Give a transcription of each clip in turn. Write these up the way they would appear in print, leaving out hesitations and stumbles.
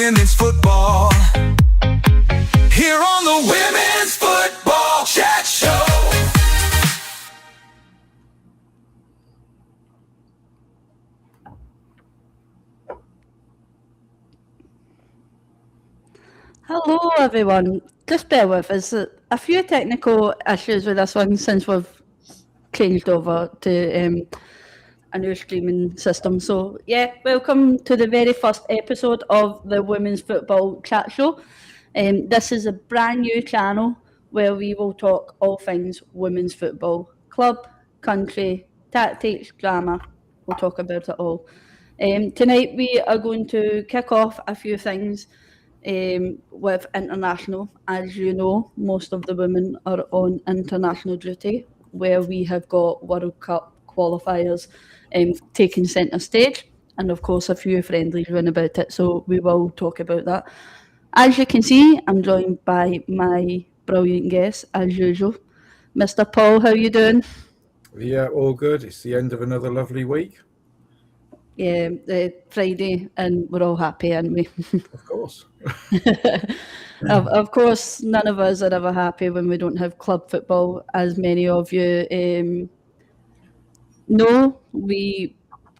women's football. Here on the Women's Football Chat Show. Hello everyone, just bear with us. A few technical issues with this one since we've changed over to a new streaming system. So yeah, welcome to the very first episode of the Women's Football Chat Show. This is a brand new channel where we will talk all things women's football, club, country, tactics, drama. We'll talk about it all. Tonight we are going to kick off a few things with international. As you know, most of the women are on international duty, where we have got World Cup qualifiers taking centre stage, and of course a few friendlies run about it, so we will talk about that. As you can see, I'm joined by my brilliant guest, as usual. Mr. Paul, how you doing? Yeah, all good. It's the end of another lovely week. Yeah, Friday, and we're all happy, aren't we? Of course. Of course, none of us are ever happy when we don't have club football, as many of you know. We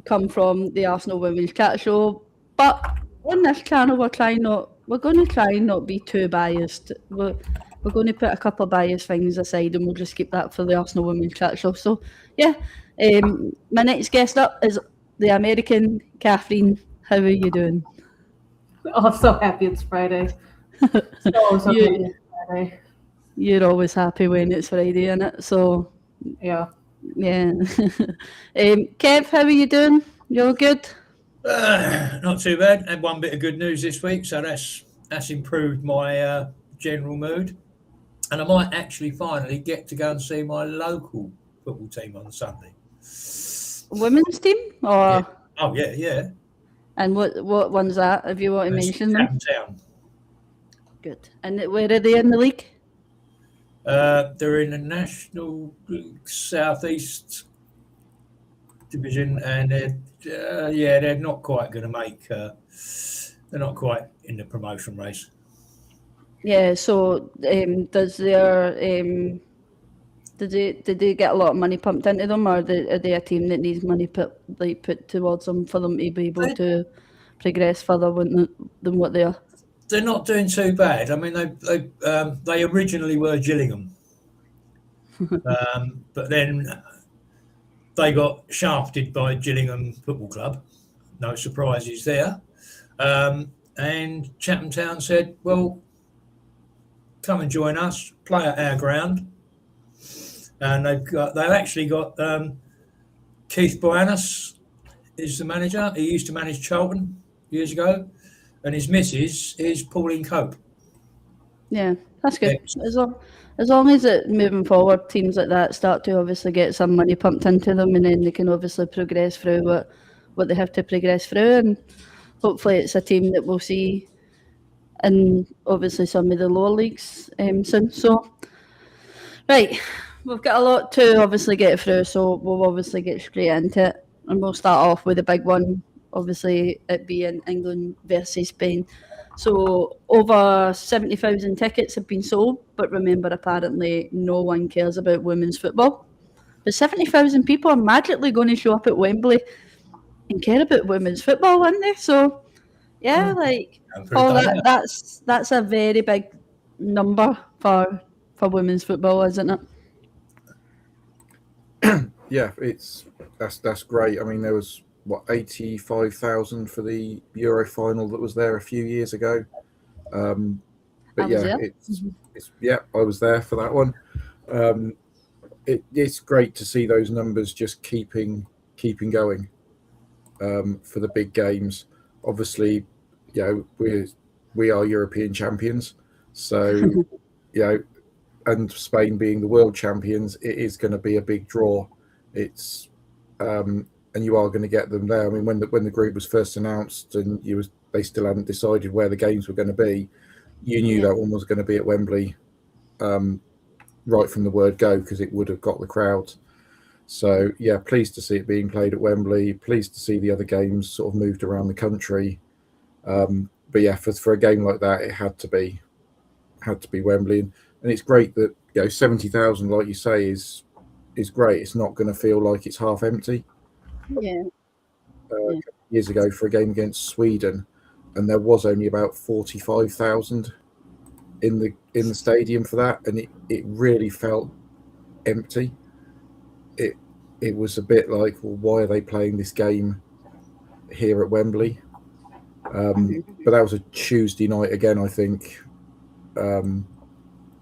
come from the Arsenal Women's Chat Show, but on this channel we're going to try and not be too biased. We're going to put a couple of biased things aside, and we'll just keep that for the Arsenal Women's Chat Show. So yeah, my next guest up is the American Catherine. How are you doing? Oh, I'm so happy it's Friday. So happy it's Friday. You're always happy when it's Friday, innit? So Yeah. Kev, how are you doing? You all good? Not too bad. Had one bit of good news this week, so that's improved my general mood. And I might actually finally get to go and see my local football team on Sunday. Women's team? Or Yeah. Oh, yeah. And what one's that, if you want to mention them? Town. Good. And where are they in the league? They're in the National Southeast Division, and they're not quite going to make. They're not quite in the promotion race. Yeah. So, does their did they get a lot of money pumped into them, or are they a team that needs money put towards them for them to be able to progress further than what they are? They're not doing too bad. I mean, they originally were Gillingham, but then they got shafted by Gillingham Football Club. No surprises there. And Chatham Town said, "Well, come and join us, play at our ground." And they've actually got Keith Boyannis is the manager. He used to manage Charlton years ago. And his missus is Pauline Cope. Yeah, that's good. As long as it moving forward, teams like that start to obviously get some money pumped into them, and then they can obviously progress through what they have to progress through, and hopefully it's a team that we'll see in obviously some of the lower leagues soon. So, right, we've got a lot to obviously get through, so we'll obviously get straight into it, and we'll start off with the big one. Obviously, it being England versus Spain. So over 70,000 tickets have been sold, but remember, apparently no one cares about women's football. But 70,000 people are magically going to show up at Wembley and care about women's football, aren't they? So yeah, that's a very big number for women's football, isn't it? Yeah, that's great. I mean, there was 85,000 for the Euro final that was there a few years ago. But yeah, I was there for that one. It's great to see those numbers just keeping going for the big games. Obviously, we are European champions, so and Spain being the world champions, it is going to be a big draw. It's and you are going to get them there. I mean, when the group was first announced and they still hadn't decided where the games were going to be, you knew that one was going to be at Wembley right from the word go, because it would have got the crowd. So yeah, pleased to see it being played at Wembley. Pleased to see the other games sort of moved around the country. yeah, for a game like that, it had to be Wembley, and it's great that 70,000, like you say, is great. It's not going to feel like it's half empty. Yeah. Years ago for a game against Sweden, and there was only about 45,000 in the stadium for that, and it really felt empty. It was a bit like, well, why are they playing this game here at Wembley? But that was a Tuesday night again, I think.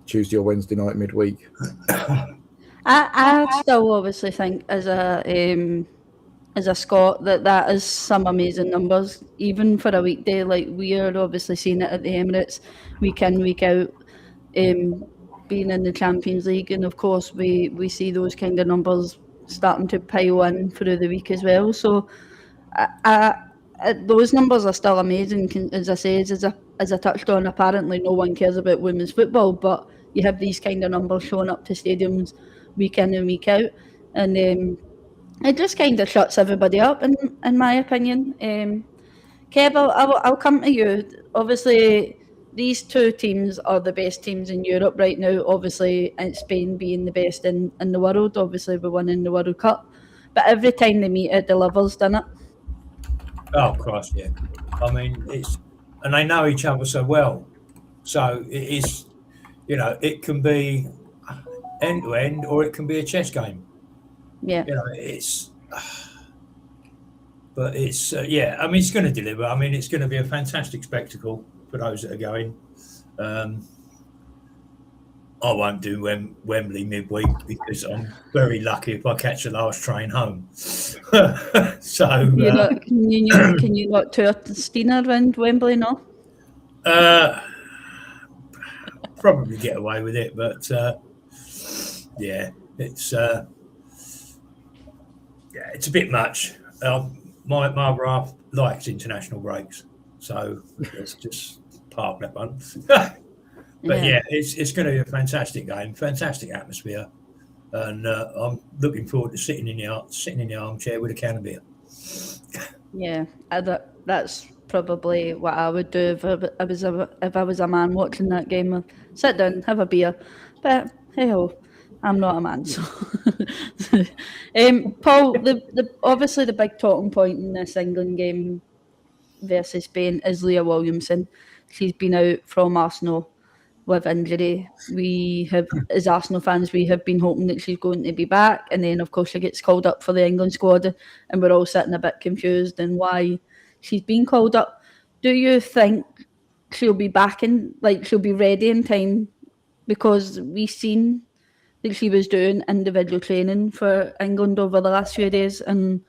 Tuesday or Wednesday night midweek. I still obviously think as a Scot that is some amazing numbers, even for a weekday. Like, we are obviously seeing it at the Emirates week in, week out, being in the Champions League, and of course we see those kind of numbers starting to pile in through the week as well. So those numbers are still amazing. As I say, as I touched on, apparently no one cares about women's football, but you have these kind of numbers showing up to stadiums week in and week out, and it just kind of shuts everybody up, in my opinion. Kev, I'll come to you. Obviously, these two teams are the best teams in Europe right now. Obviously, and Spain being the best in the world. Obviously, we won in the World Cup. But every time they meet, it delivers, doesn't it? Oh, Christ, yeah. I mean, and they know each other so well. So it is, it can be end to end, or it can be a chess game. Yeah. But it's yeah. I mean, it's going to deliver. I mean, it's going to be a fantastic spectacle for those that are going. I won't do Wembley midweek because I'm very lucky if I catch the last train home. So can you not tour Stina around Wembley, no? Probably get away with it, but yeah, it's a bit much. My half likes international breaks, so let's just park that one. But yeah, it's going to be a fantastic game, fantastic atmosphere, and I'm looking forward to sitting in the armchair with a can of beer. Yeah, that's probably what I would do if I was a man watching that game. Sit down, have a beer, but hey ho, I'm not a man. So, Paul, the obviously the big talking point in this England game versus Spain is Leah Williamson. She's been out from Arsenal with injury. We have, as Arsenal fans, we have been hoping that she's going to be back, and then of course she gets called up for the England squad, and we're all sitting a bit confused in why she's been called up. Do you think she'll be back she'll be ready in time? Because we've seen that she was doing individual training for England over the last few days, and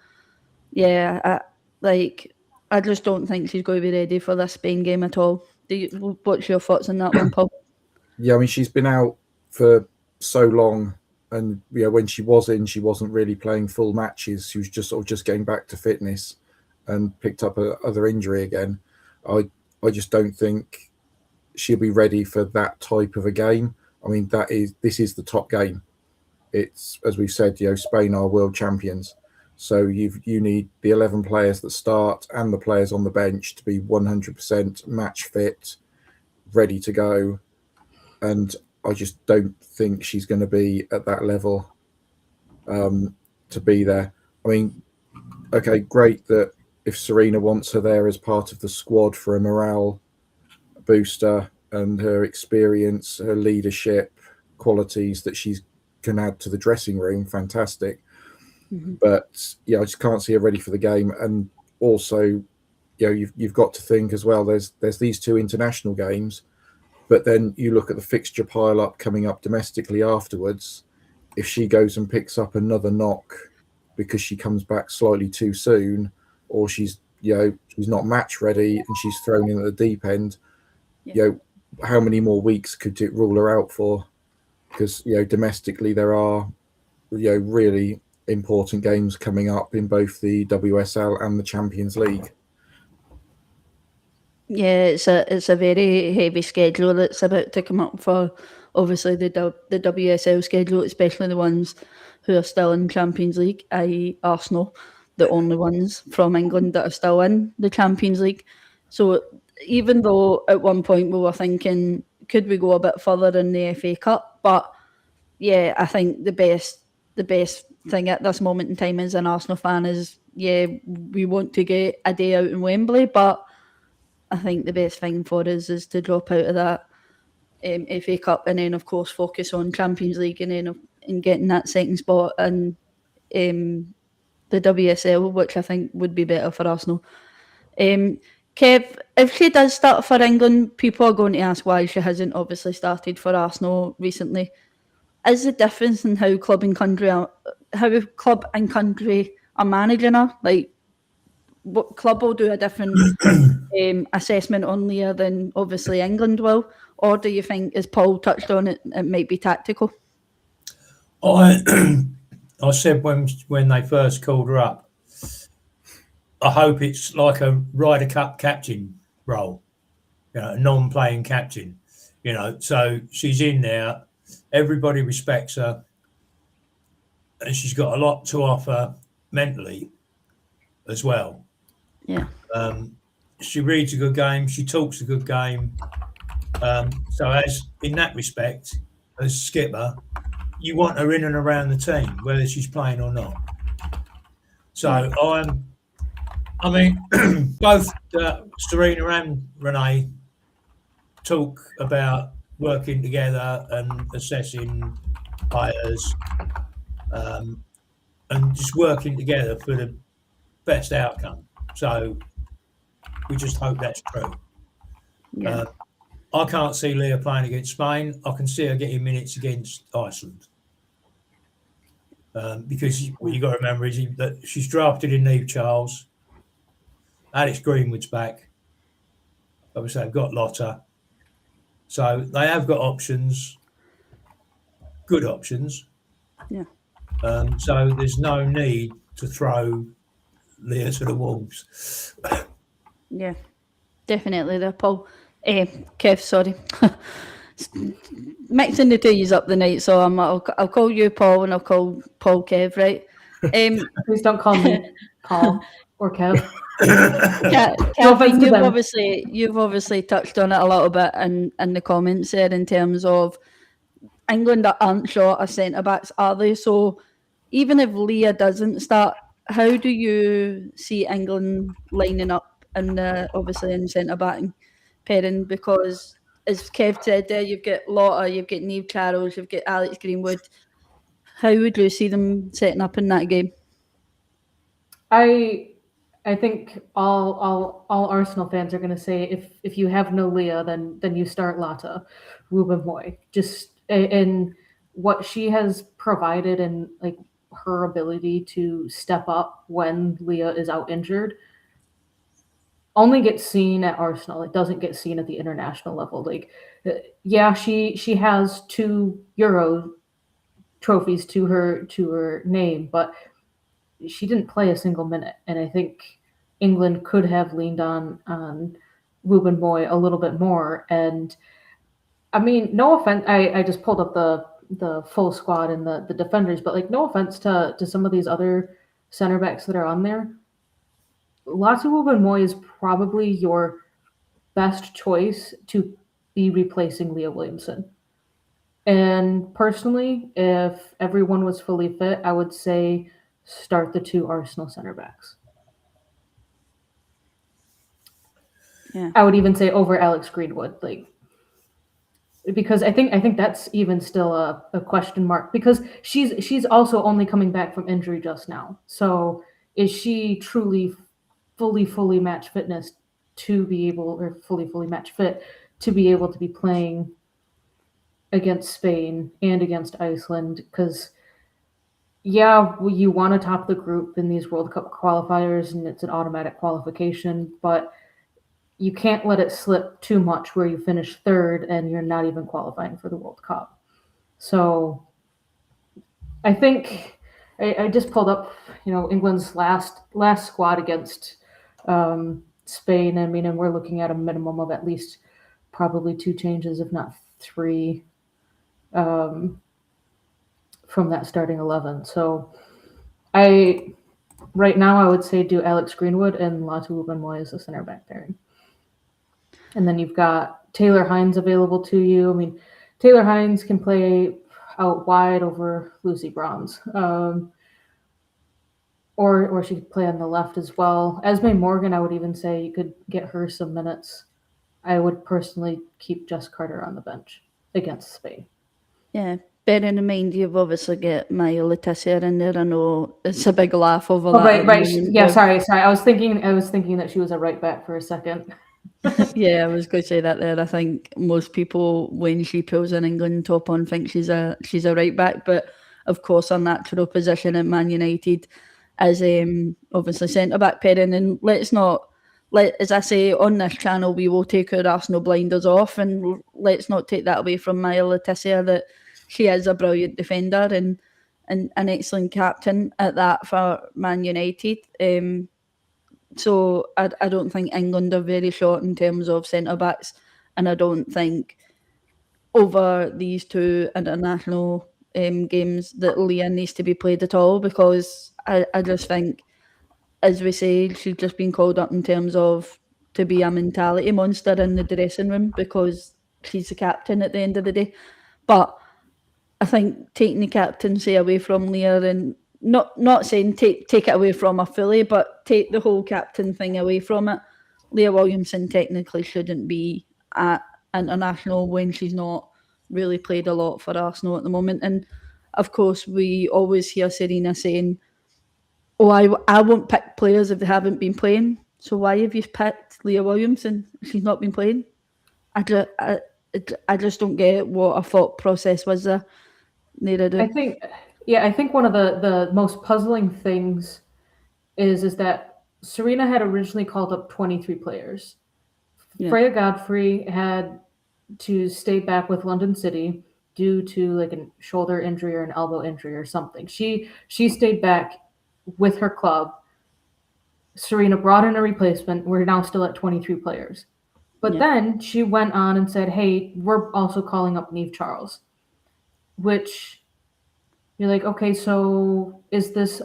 yeah, I just don't think she's going to be ready for this Spain game at all. What's your thoughts on that one, Paul? Yeah, I mean, she's been out for so long, and when she was in, she wasn't really playing full matches. She was just sort of just getting back to fitness, and picked up another injury again. I just don't think she'll be ready for that type of a game. I mean, this is the top game. It's, as we've said, Spain are world champions, so you need the 11 players that start and the players on the bench to be 100% match fit, ready to go. And I just don't think she's going to be at that level to be there. I mean, okay, great that if Serena wants her there as part of the squad for a morale booster and her experience, her leadership qualities that she can add to the dressing room, fantastic. Mm-hmm. But I just can't see her ready for the game. And also, you've got to think as well, there's these two international games, but then you look at the fixture pile up coming up domestically afterwards. If she goes and picks up another knock because she comes back slightly too soon, or she's not match ready and she's thrown in at the deep end, how many more weeks could it rule her out for? Because domestically there are really important games coming up in both the WSL and the Champions League. Yeah, it's a very heavy schedule that's about to come up for obviously the WSL schedule, especially the ones who are still in Champions League, i.e. Arsenal, the only ones from England that are still in the Champions League. So even though at one point we were thinking, could we go a bit further in the FA Cup? But yeah, I think the best thing at this moment in time as an Arsenal fan is, yeah, we want to get a day out in Wembley, but I think the best thing for us is to drop out of that FA Cup and then, of course, focus on Champions League and then and getting that second spot and the WSL, which I think would be better for Arsenal. Kev, if she does start for England, people are going to ask why she hasn't obviously started for Arsenal recently. Is the difference in how club and country are managing her? Like, what club will do a different assessment on Leah than obviously England will? Or do you think, as Paul touched on, it might be tactical? I said when they first called her up, I hope it's like a Ryder Cup captain role, a non-playing captain. So she's in there, everybody respects her, and she's got a lot to offer mentally as well. Yeah. She reads a good game, she talks a good game. So as in that respect, as skipper, you want her in and around the team, whether she's playing or not. So I mean, both Serena and Renee talk about working together and assessing players, and just working together for the best outcome. So we just hope that's true. Yeah. I can't see Leah playing against Spain. I can see her getting minutes against Iceland. Because what you got to remember is that she's drafted in Niamh Charles. Alex Greenwood's back. Obviously, they've got Lotta. So they have got options, good options. Yeah. So there's no need to throw Leah to the wolves. Yeah, definitely there, Paul. Kev, sorry. Mixing the two yous up the night, so I'll call you Paul and I'll call Paul Kev, right? Please don't call me Paul or Kev. Kelvin, you've obviously touched on it a little bit in the comments there in terms of England aren't short of centre backs, are they? So even if Leah doesn't start, how do you see England lining up obviously in centre backing pairing? Because as Kev said there, you've got Lotta, you've got Niamh Charles, you've got Alex Greenwood. How would you see them setting up in that game? I think all Arsenal fans are going to say if you have no Leah, then you start Lotta, Ruben Moy. Just in what she has provided and like her ability to step up when Leah is out injured only gets seen at Arsenal. It doesn't get seen at the international level. Like, yeah, she has 2 Euro trophies to her name, but she didn't play a single minute. And I think England could have leaned on Ruben Moy a little bit more. And I mean, no offense, I just pulled up the full squad and the defenders, but like, no offense to some of these other center backs that are on there. Lotte Ruben Moy is probably your best choice to be replacing Leah Williamson. And personally, if everyone was fully fit, I would say start the 2 Arsenal center backs. Yeah. I would even say over Alex Greenwood, like, because I think that's even still a question mark, because she's also only coming back from injury just now. So is she truly fully match fitness to be able, or fully match fit to be able to be playing against Spain and against Iceland? Because yeah, you want to top the group in these World Cup qualifiers and it's an automatic qualification, but you can't let it slip too much where you finish 3rd and you're not even qualifying for the World Cup. So I think I just pulled up, England's last squad against Spain. I mean, and we're looking at a minimum of at least probably 2 changes, if not 3, from that starting 11. So right now I would say do Alex Greenwood and Lotte Ruben Moy as a center back pairing. And then you've got Taylor Hines available to you. I mean, Taylor Hines can play out wide over Lucy Bronze. Or she could play on the left as well. Esme Morgan, I would even say you could get her some minutes. I would personally keep Jess Carter on the bench against Spain. Yeah, bearing in mind you've obviously got Maya Letizia in there. I know it's a big laugh over Oh, that. right, at right. the moment, Yeah, but- sorry. I was thinking that she was a right back for a second. Yeah, I was going to say that there. I think most people, when she pulls in England top on, think she's a right back. But of course, her natural position at Man United is obviously centre back pairing. And as I say on this channel, we will take our Arsenal blinders off, and let's not take that away from Maya Letizia, that she is a brilliant defender and an excellent captain at that for Man United. So I don't think England are very short in terms of centre backs, and I don't think over these two international games that Leah needs to be played at all, because I just think, as we say, she's just been called up in terms of to be a mentality monster in the dressing room because she's the captain at the end of the day. But I think taking the captaincy away from Leah, and not saying take it away from her fully, but take the whole captain thing away from it. Leah Williamson technically shouldn't be at international when she's not really played a lot for Arsenal at the moment. And of course, we always hear Serena saying, "Oh, I won't pick players if they haven't been playing." So why have you picked Leah Williamson if she's not been playing? I just don't get what a thought process was there. Neither do. I think one of the most puzzling things is that Serena had originally called up 23 players. Yeah. Freya Godfrey had to stay back with London City due to like a shoulder injury or an elbow injury or something. She stayed back with her club. Serena brought in a replacement. We're now still at 23 players. But Yeah. then she went on and said, "Hey, we're also calling up Niamh Charles," which you're like, okay, so is this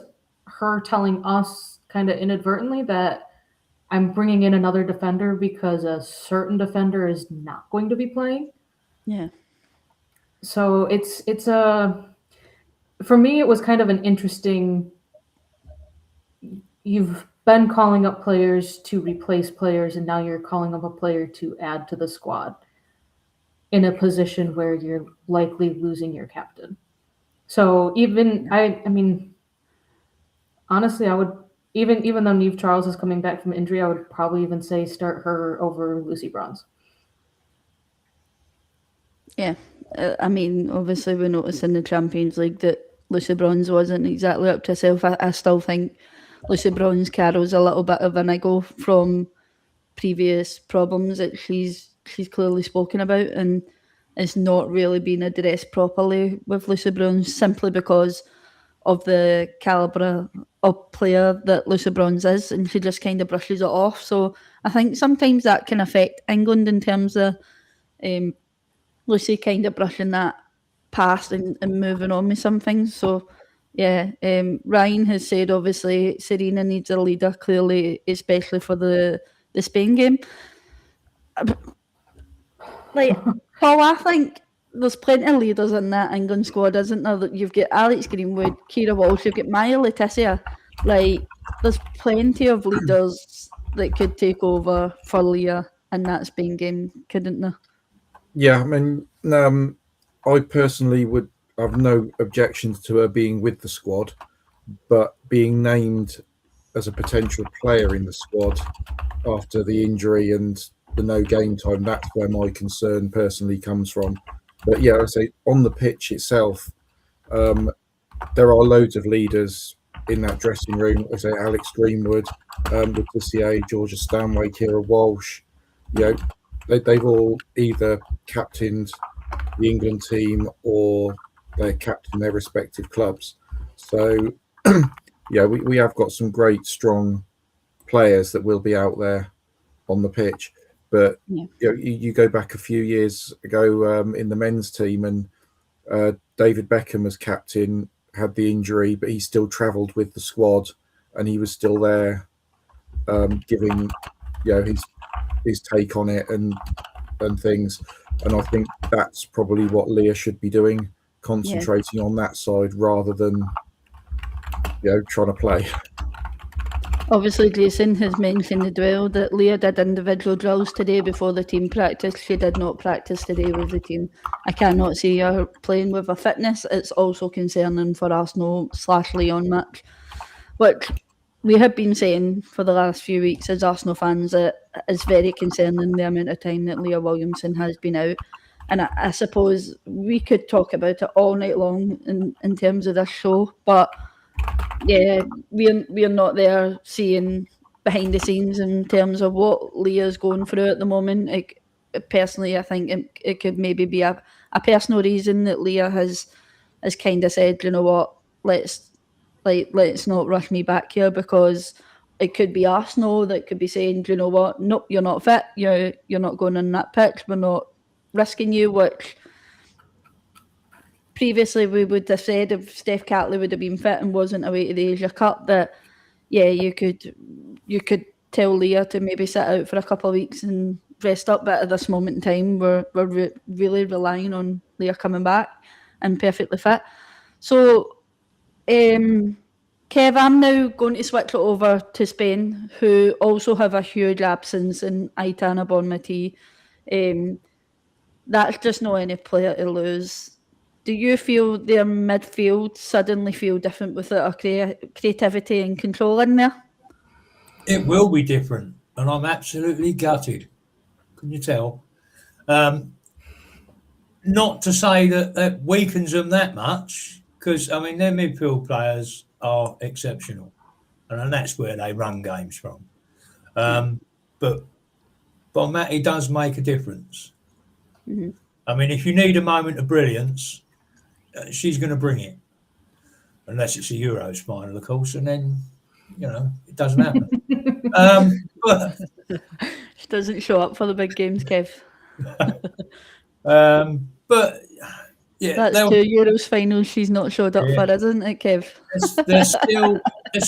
her telling us kind of inadvertently that I'm bringing in another defender because a certain defender is not going to be playing? Yeah. So for me, it was kind of an interesting. You've been calling up players to replace players, and now you're calling up a player to add to the squad in a position where you're likely losing your captain. So I mean, honestly, I would even though Niamh Charles is coming back from injury, I would probably even say start her over Lucy Bronze. Yeah. I mean, obviously we noticed in the Champions League that Lucy Bronze wasn't exactly up to herself. I still think Lucy Bronze carries a little bit of an ego from previous problems that she's clearly spoken about, and it's not really been addressed properly with Lucy Bronze simply because of the calibre of player that Lucy Bronze is, and she just kind of brushes it off. So I think sometimes that can affect England in terms of Lucy kind of brushing that past and moving on with some things. So yeah, Ryan has said obviously Serena needs a leader, clearly, especially for the Spain game. Like, Paul, I think there's plenty of leaders in that England squad, isn't there? That you've got Alex Greenwood, Kira Walsh, you've got Maya Letizia. Like, there's plenty of leaders that could take over for Leah in that Spain game, couldn't there? Yeah, I mean, I personally would have no objections to her being with the squad, but being named as a potential player in the squad after the injury and the no game time, that's where my concern personally comes from. But yeah, I say on the pitch itself, there are loads of leaders in that dressing room. I say Alex Greenwood, Letizia, Georgia Stanway, Kira Walsh. You know, they've all either captained the England team or they captain their respective clubs. So yeah, we have got some great strong players that will be out there on the pitch. But Yeah. you go back a few years ago in the men's team, and David Beckham as captain had the injury, but he still travelled with the squad, and he was still there, giving his his take on it and things. And I think that's probably what Leah should be doing, concentrating on that side rather than trying to play. Obviously, Jason has mentioned as well that Leah did individual drills today before the team practice. She did not practice today with the team. I cannot see her playing with her fitness. It's also concerning for Arsenal/Leon match, which we have been saying for the last few weeks as Arsenal fans that it's very concerning the amount of time that Leah Williamson has been out. And I suppose we could talk about it all night long in terms of this show, but yeah, we're not there seeing behind the scenes in terms of what Leah's going through at the moment. Personally, I think it could maybe be a personal reason that Leah has kind of said, you know what, let's not rush me back here, because it could be Arsenal that could be saying, you know what, nope, you're not fit, you're not going on that pitch, we're not risking you, which previously we would have said if Steph Catley would have been fit and wasn't away to the Asia Cup, that you could tell Leah to maybe sit out for a couple of weeks and rest up. But at this moment in time, we're really relying on Leah coming back and perfectly fit. So, Kev, I'm now going to switch it over to Spain, who also have a huge absence in Aitana Bonmati. That's just not any player to lose. Do you feel their midfield suddenly feel different with our creativity and control in there? It will be different, and I'm absolutely gutted. Can you tell? Not to say that weakens them that much, because, I mean, their midfield players are exceptional, and that's where they run games from. But Bonmati does make a difference. Mm-hmm. I mean, if you need a moment of brilliance, she's going to bring it, unless it's a Euros final, of course, and then it doesn't happen. But She doesn't show up for the big games, Kev. but yeah, That's 2 Euros finals she's not showed up for, isn't it, Kev? There's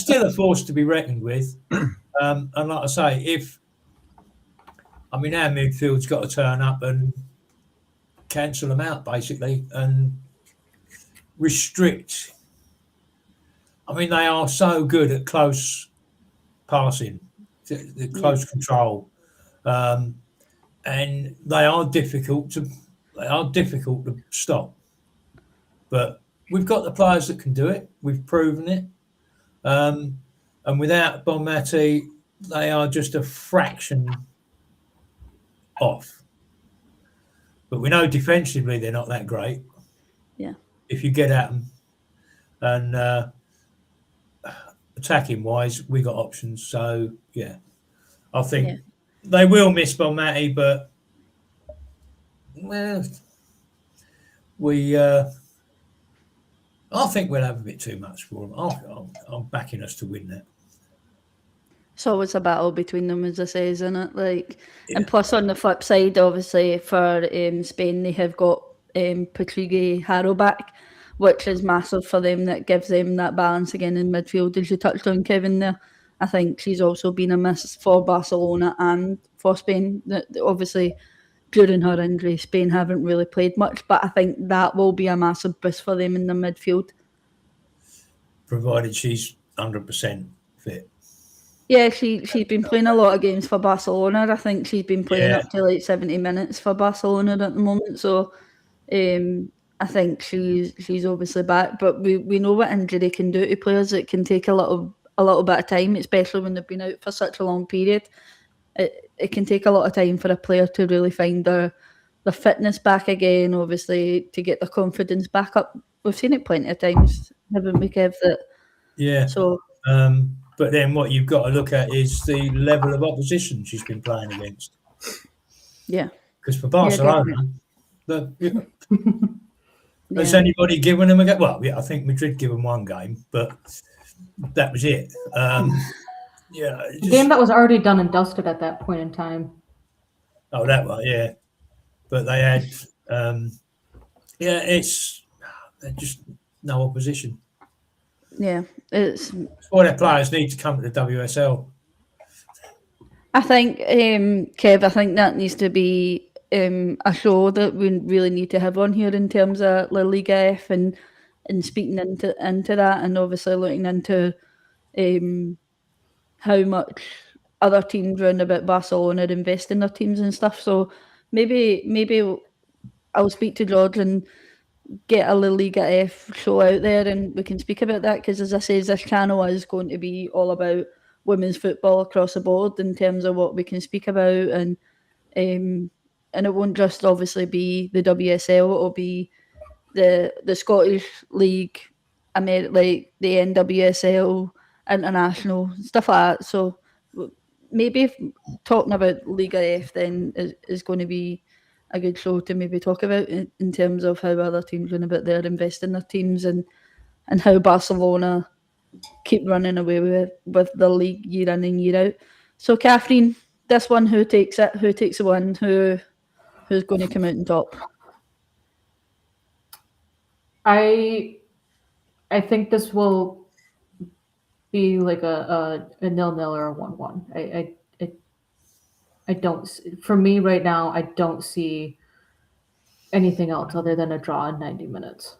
still a force to be reckoned with, and like I say, our midfield's got to turn up and cancel them out basically and restrict. I mean, they are so good at close passing, the close control, and they are difficult to stop. But we've got the players that can do it. We've proven it, and without Bonmati, they are just a fraction off. But we know defensively they're not that great. Yeah. If you get at them, and attacking wise, we got options. So yeah, I think they will miss Bonmati, but I think we'll have a bit too much for them. I'm backing us to win that. It's always a battle between them, as I say, isn't it? And plus on the flip side, obviously for Spain, they have got Patrigue Harrow back, which is massive for them. That gives them that balance again in midfield, as you touched on, Kevin. There, I think she's also been a miss for Barcelona and for Spain. Obviously, during her injury, Spain haven't really played much, but I think that will be a massive boost for them in the midfield, provided she's 100% fit. Yeah, she's been playing a lot of games for Barcelona. I think she's been playing up to 70 minutes for Barcelona at the moment. So I think she's obviously back. But we know what injury can do to players. It can take a little bit of time, especially when they've been out for such a long period. It can take a lot of time for a player to really find their fitness back again, obviously, to get their confidence back up. We've seen it plenty of times, haven't we, Kev? So. But then what you've got to look at is the level of opposition she's been playing against. Yeah. Because for Barcelona, has anybody given them a game? Well, yeah, I think Madrid gave them one game, but that was it. Game that was already done and dusted at that point in time. Oh, that one, yeah. But they had, it's just no opposition. Yeah, it's why their players need to come to the WSL. I think, Kev, I think that needs to be a show that we really need to have on here in terms of La Liga F and speaking into that, and obviously looking into how much other teams round about Barcelona invest in their teams and stuff. So maybe I'll speak to George and get a La Liga F show out there and we can speak about that, because as I say, this channel is going to be all about women's football across the board in terms of what we can speak about, and it won't just obviously be the WSL, it'll be the Scottish League, like the NWSL, international, stuff like that. So maybe talking about Liga F then is going to be a good show to maybe talk about in terms of how other teams run about their invest in their teams, and how Barcelona keep running away with the league year in and year out. So Catherine, this one, who takes it? Who takes the one? Who's going to come out on top? I think this will be like a 0-0 or a 1-1. I don't. For me right now, I don't see anything else other than a draw in 90 minutes,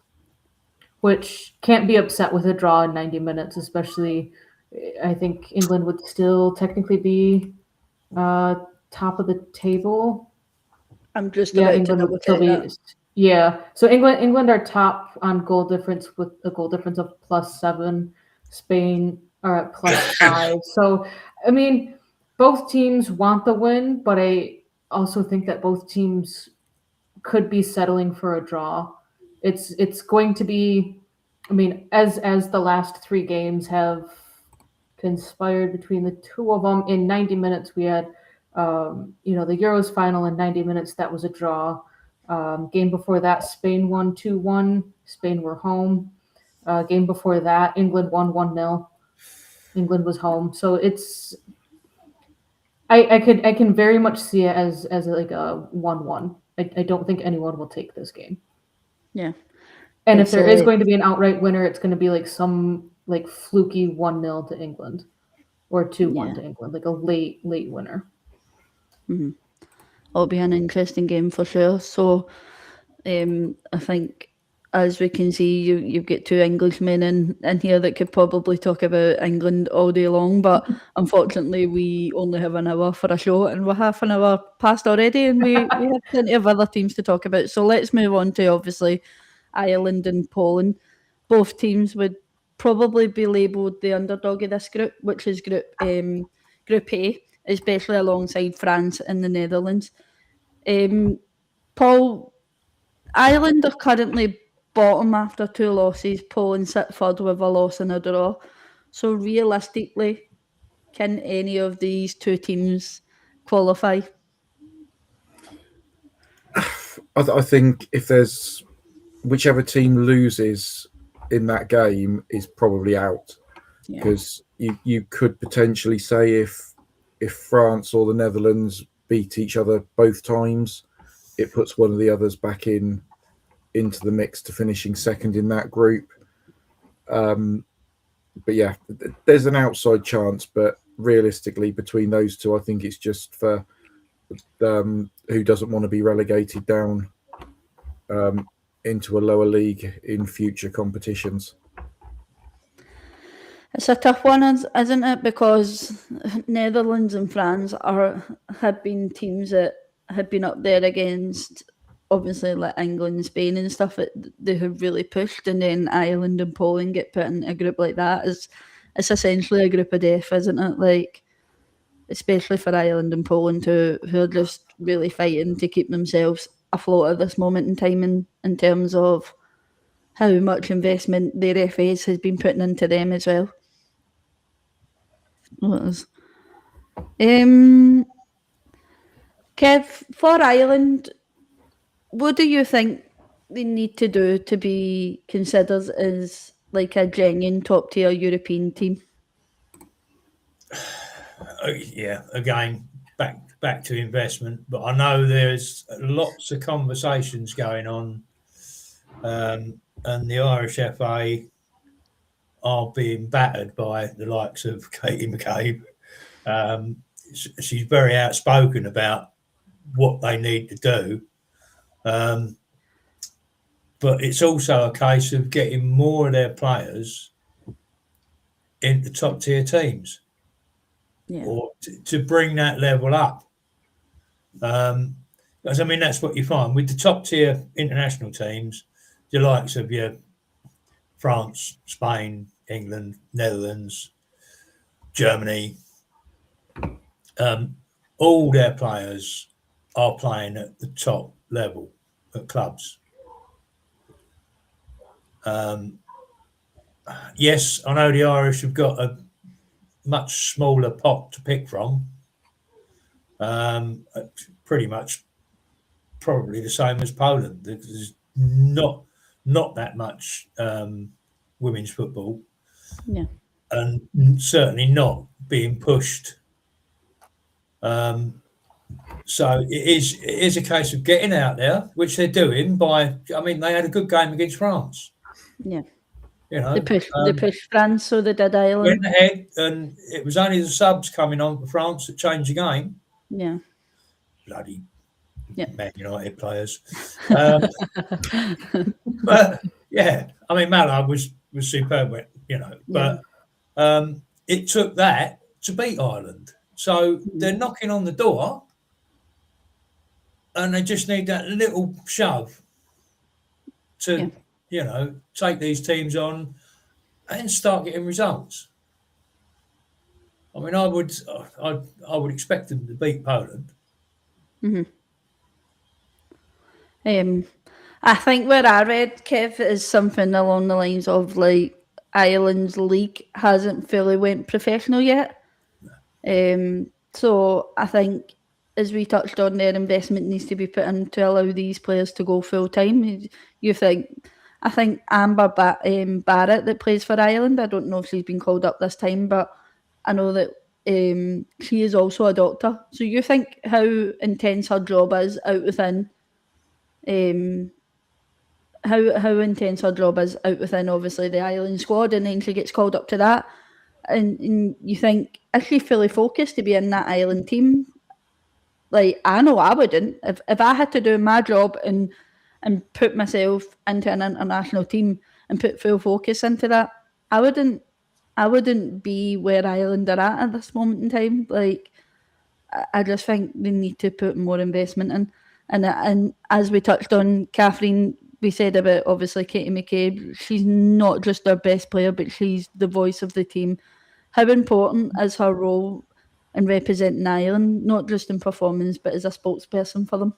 which can't be upset with a draw in 90 minutes, especially. I think England would still technically be top of the table. I'm just Yeah, about England to would still double be. check Yeah, so England are top on goal difference with a goal difference of +7. Spain are at +5. So, I mean, both teams want the win, but I also think that both teams could be settling for a draw. It's going to be, I mean, as the last 3 games have conspired between the two of them. In 90 minutes, we had, the Euros final in 90 minutes. That was a draw. Game before that, Spain won 2-1. Spain were home. Game before that, England won 1-0. England was home. So it's, I can very much see it as like a 1-1. I don't think anyone will take this game. Yeah. And if It's there is going to be an outright winner, it's going to be like some like fluky 1-0 to England or 2-1 to England, like a late winner. It'll be an interesting game for sure. So I think, as we can see, you've got 2 Englishmen in here that could probably talk about England all day long, but unfortunately we only have an hour for a show and we're half an hour past already, and we have plenty of other teams to talk about. So let's move on to obviously Ireland and Poland. Both teams would probably be labelled the underdog of this group, which is Group A, especially alongside France and the Netherlands. Paul, Ireland are currently bottom after 2 losses. Poland sit third with a loss and a draw. So realistically, can any of these 2 teams qualify? I think if there's whichever team loses in that game is probably out, because you could potentially say if France or the Netherlands beat each other both times, it puts one of the others back into the mix to finishing second in that group. But yeah, there's an outside chance, but realistically between those two, I think it's just for who doesn't want to be relegated down into a lower league in future competitions. It's a tough one, isn't it? Because Netherlands and France have been teams that have been up there against, obviously, like England and Spain and stuff. They have really pushed, and then Ireland and Poland get put in a group like that. It's essentially a group of death, isn't it? Like, especially for Ireland and Poland, who are just really fighting to keep themselves afloat at this moment in time, in terms of how much investment their FAs has been putting into them as well. Kev, for Ireland, what do you think they need to do to be considered as like a genuine top tier European team? Yeah, again, back to investment, but I know there's lots of conversations going on, and the Irish FA are being battered by the likes of Katie McCabe. she's very outspoken about what they need to do. But it's also a case of getting more of their players into top tier teams, or to bring that level up. Because I mean, that's what you find with the top tier international teams, the likes of your France, Spain, England, Netherlands, Germany. All their players are playing at the top level at clubs. Yes, I know the Irish have got a much smaller pot to pick from. Pretty much, probably the same as Poland. There's not that much women's football, and certainly not being pushed. So it is a case of getting out there, which they're doing by. I mean, they had a good game against France. Yeah. You know, they pushed France, so they did Ireland. Went ahead, and it was only the subs coming on for France that changed the game. Yeah. Bloody Yeah. Man United players. But yeah, I mean, Malard was superb, you know. But it took that to beat Ireland. So they're knocking on the door, and they just need that little shove to, you know, take these teams on and start getting results. I mean, I would expect them to beat Poland. I think where I read, Kev, is something along the lines of like Ireland's league hasn't fully went professional yet. So I think, as we touched on, their investment needs to be put in to allow these players to go full time. I think Amber Barrett, that plays for Ireland, I don't know if she's been called up this time, but I know that she is also a doctor. So you think how intense her job is out within, how intense her job is out within obviously the Ireland squad, and then she gets called up to that, and you think, is she fully focused to be in that Ireland team? Like, I know I wouldn't. If I had to do my job and put myself into an international team and put full focus into that, I wouldn't be where Ireland are at this moment in time. Like, I just think they need to put more investment in. And as we touched on, Catherine, we said about obviously Katie McCabe, she's not just their best player, but she's the voice of the team. How important is her role in representing Ireland, not just in performance, but as a spokesperson for them?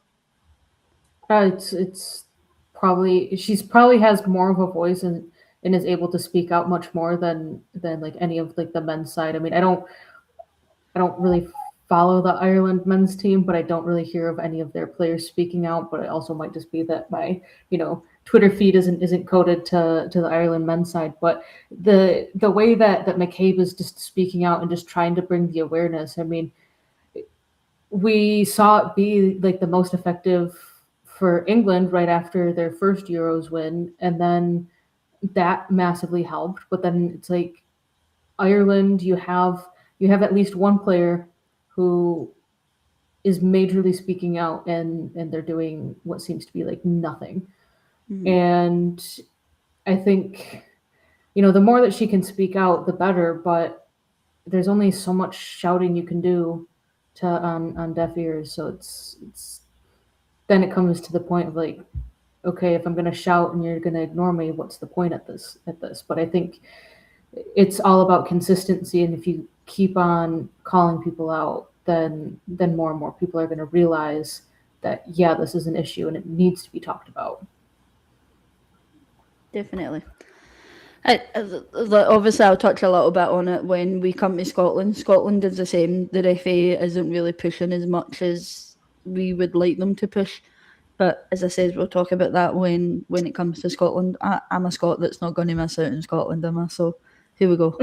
It's probably, she's probably has more of a voice and is able to speak out much more than like any of like the men's side. I mean, I don't really follow the Ireland men's team, but I don't really hear of any of their players speaking out. But it also might just be that my, you know, Twitter feed isn't coded to the Ireland men's side. But the way that McCabe is just speaking out and just trying to bring the awareness, I mean, we saw it be like the most effective for England right after their first Euros win, and then that massively helped. But then it's like Ireland, you have at least one player who is majorly speaking out, and they're doing what seems to be like nothing. And I think, you know, the more that she can speak out, the better, but there's only so much shouting you can do on deaf ears. So it's then it comes to the point of like, okay, if I'm going to shout and you're going to ignore me, what's the point at this? But I think it's all about consistency. And if you keep on calling people out, then more and more people are going to realize that, yeah, this is an issue and it needs to be talked about. Definitely. Obviously, I'll touch a little bit on it when we come to Scotland. Scotland is the same. The FA isn't really pushing as much as we would like them to push. But as I said, we'll talk about that when it comes to Scotland. I'm a Scot that's not going to miss out in Scotland, am I? So here we go.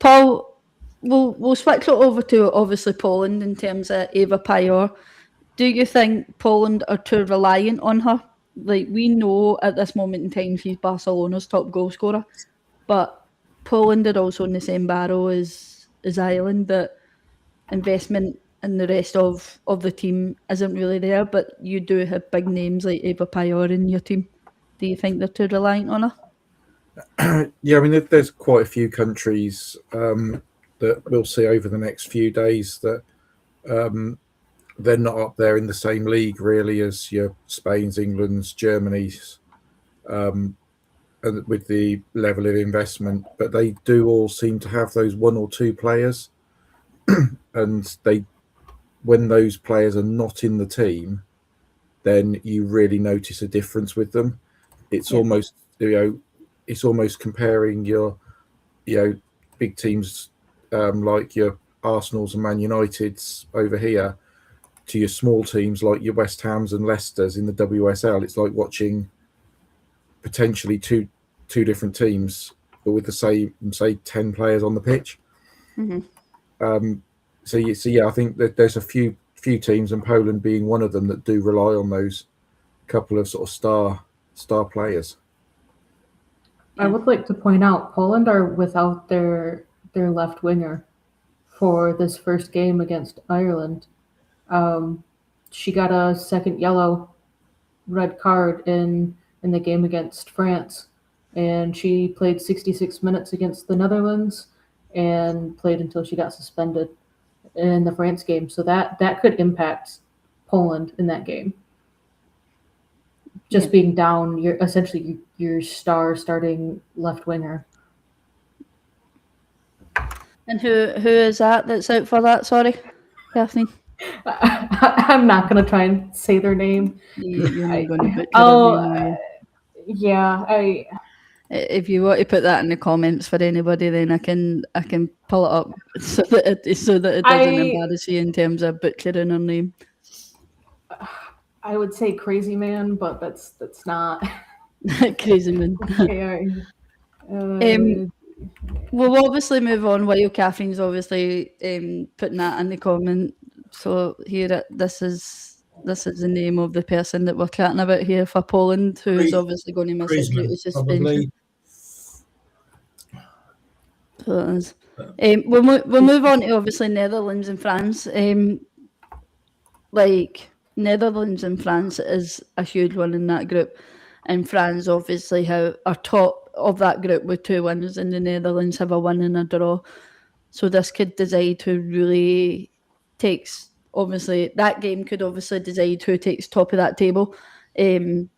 Paul, we'll switch it over to obviously Poland in terms of Eva Pajor. Do you think Poland are too reliant on her? Like, we know at this moment in time she's Barcelona's top goal scorer, but Poland are also in the same barrel as as Ireland, that investment in the rest of the team isn't really there, but you do have big names like Eva Pajor in your team. Do you think they're too reliant on her? Yeah, I mean, there's quite a few countries that we'll see over the next few days that they're not up there in the same league really as your Spain's, England's, Germany's, and with the level of investment. But they do all seem to have those one or two players, and when those players are not in the team, then you really notice a difference with them. It's almost, it's almost comparing your, big teams like your Arsenals and Man Uniteds over here to your small teams like your West Hams and Leicesters in the WSL. It's like watching potentially two different teams, but with the same, say, 10 players on the pitch. So yeah, I think that there's a few teams, and Poland being one of them, that do rely on those couple of sort of star players. I would like to point out Poland are without their left winger for this first game against Ireland. She got a second red card in the game against France, and she played 66 minutes against the Netherlands and played until she got suspended in the France game. So that could impact Poland in that game. Just being down, you're essentially your star starting left winger. And who is that's out for that? Sorry, Kathleen. I'm not going to try and say their name. You're not going to butcher their name. Yeah, if you want to put that in the comments for anybody, then I can pull it up so that it doesn't embarrass you in terms of butchering her name. I would say Crazy Man, but that's not Crazy Man. We'll obviously move on while Catherine's obviously putting that in the comment. So here, this is the name of the person that we're chatting about here for Poland, who is obviously going to miss it due to suspension. So it is. We'll move on to obviously Netherlands and France. Netherlands and France is a huge one in that group, and France obviously are top of that group with 2 wins, and the Netherlands have a win and a draw. So this could decide who really takes. Obviously, that game could obviously decide who takes top of that table. Kev,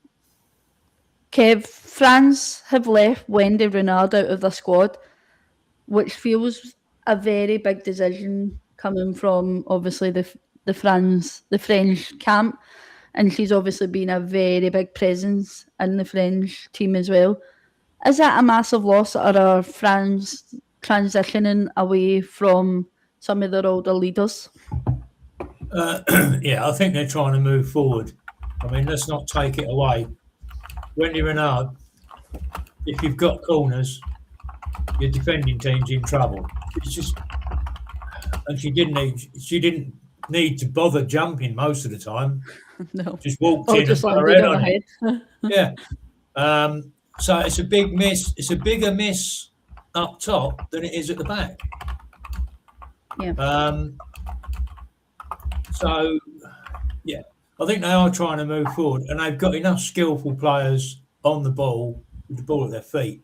France have left Wendy Renard out of the squad, which feels a very big decision coming from obviously the French camp, and she's obviously been a very big presence in the French team as well. Is that a massive loss, or are France transitioning away from some of their older leaders? Yeah, I think they're trying to move forward. I mean, let's not take it away. Wendy Renard, if you've got corners, your defending team's in trouble. It's just, and she didn't need to bother jumping most of the time. No, just walked in and put her head on it. Yeah. So it's a big miss. It's a bigger miss up top than it is at the back. Yeah. So, yeah, I think they are trying to move forward, and they've got enough skillful players on the ball with the ball at their feet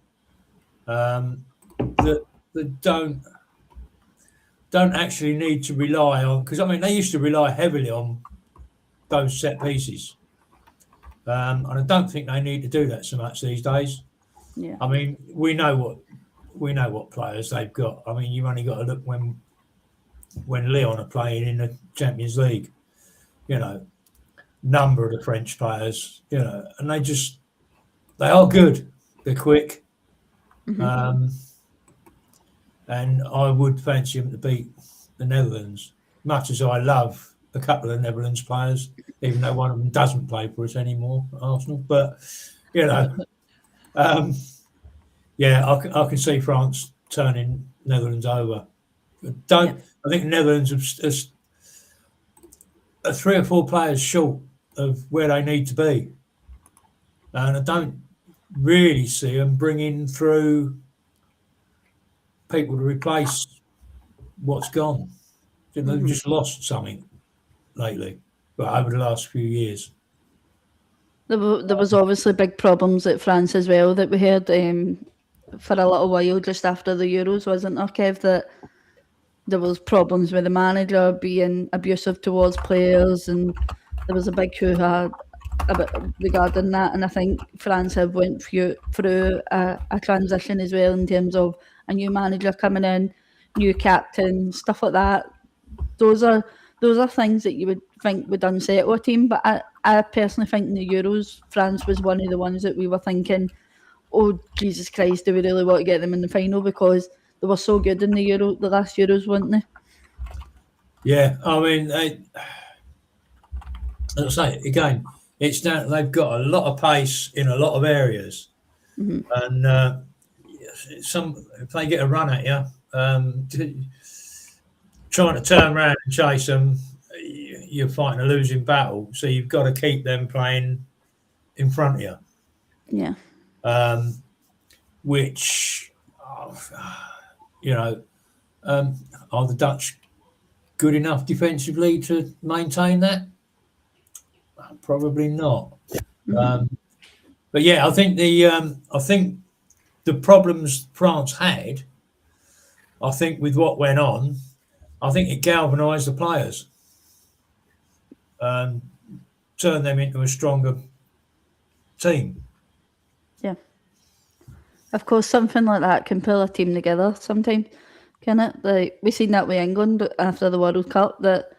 that don't actually need to rely on, because I mean they used to rely heavily on those set pieces, and I don't think they need to do that so much these days. Yeah. I mean we know what players they've got. I mean you've only got to look when Lyon are playing in the Champions League, number of the French players, and they are good. They're quick. Mm-hmm. And I would fancy them to beat the Netherlands, much as I love a couple of the Netherlands players, even though one of them doesn't play for us anymore, Arsenal. But, yeah, I can see France turning Netherlands over. I think Netherlands are 3 or 4 players short of where they need to be. And I don't really see them bringing through people to replace what's gone. They've just lost something lately, but over the last few years. There was obviously big problems at France as well that we heard for a little while just after the Euros, wasn't there, Kev? That there was problems with the manager being abusive towards players, and there was a big hoo-ha regarding that. And I think France have went through a transition as well in terms of a new manager coming in, new captain, stuff like that. Those are things that you would think would unsettle a team, but I personally think in the Euros, France was one of the ones that we were thinking, oh Jesus Christ, do we really want to get them in the final, because they were so good in the last Euros, weren't they? Yeah, I mean, as I say again, it's down. They've got a lot of pace in a lot of areas, and if they get a run at you, trying to turn around and chase them, you're fighting a losing battle. So you've got to keep them playing in front of you. Yeah. Which, are the Dutch good enough defensively to maintain that? Probably not. But yeah, I think the problems France had, I think with what went on, I think it galvanised the players, turned them into a stronger team. Yeah. Of course, something like that can pull a team together sometimes, can it? Like, we seen that with England after the World Cup, that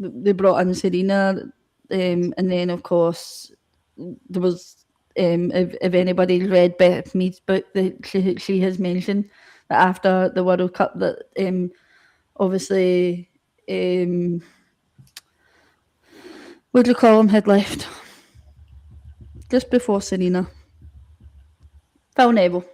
they brought in Serena, and then, of course, there was, if anybody's read Beth Mead's book, that she has mentioned that after the World Cup that obviously, what do you call him, had left just before Serena. Phil Neville.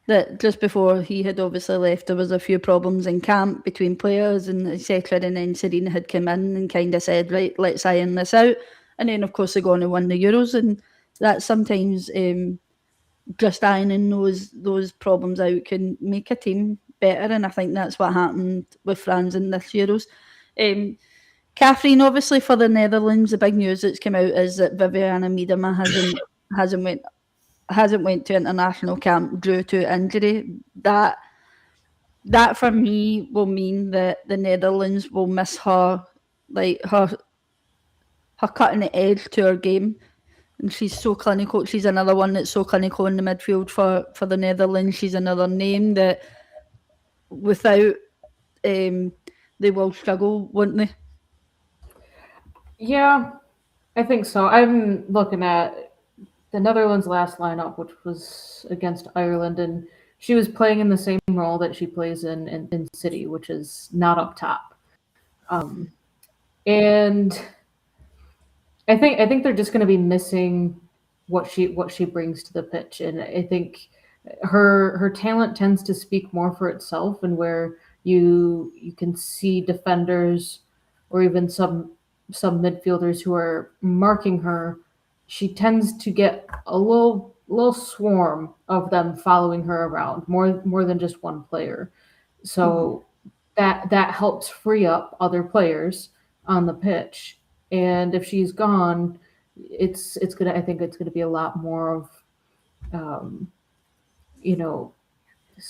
That just before he had obviously left, there was a few problems in camp between players and etc. And then Serena had come in and kind of said, right, let's iron this out. And then, of course, they go on and win the Euros. And that sometimes just ironing those problems out can make a team better. And I think that's what happened with France in this Euros. Catherine, obviously, for the Netherlands, the big news that's come out is that Vivianne Miedema hasn't went to international camp due to injury. That for me will mean that the Netherlands will miss her, like her cutting the edge to her game. And she's so clinical. She's another one that's so clinical in the midfield for the Netherlands. She's another name that without they will struggle, won't they? Yeah, I think so. I'm looking at the Netherlands' last lineup, which was against Ireland, and she was playing in the same role that she plays in City, which is not up top. And I think they're just going to be missing what she brings to the pitch, and I think her talent tends to speak more for itself, and where you can see defenders or even some midfielders who are marking her, she tends to get a little swarm of them following her around, more than just one player. So that helps free up other players on the pitch. And if she's gone, I think it's gonna be a lot more of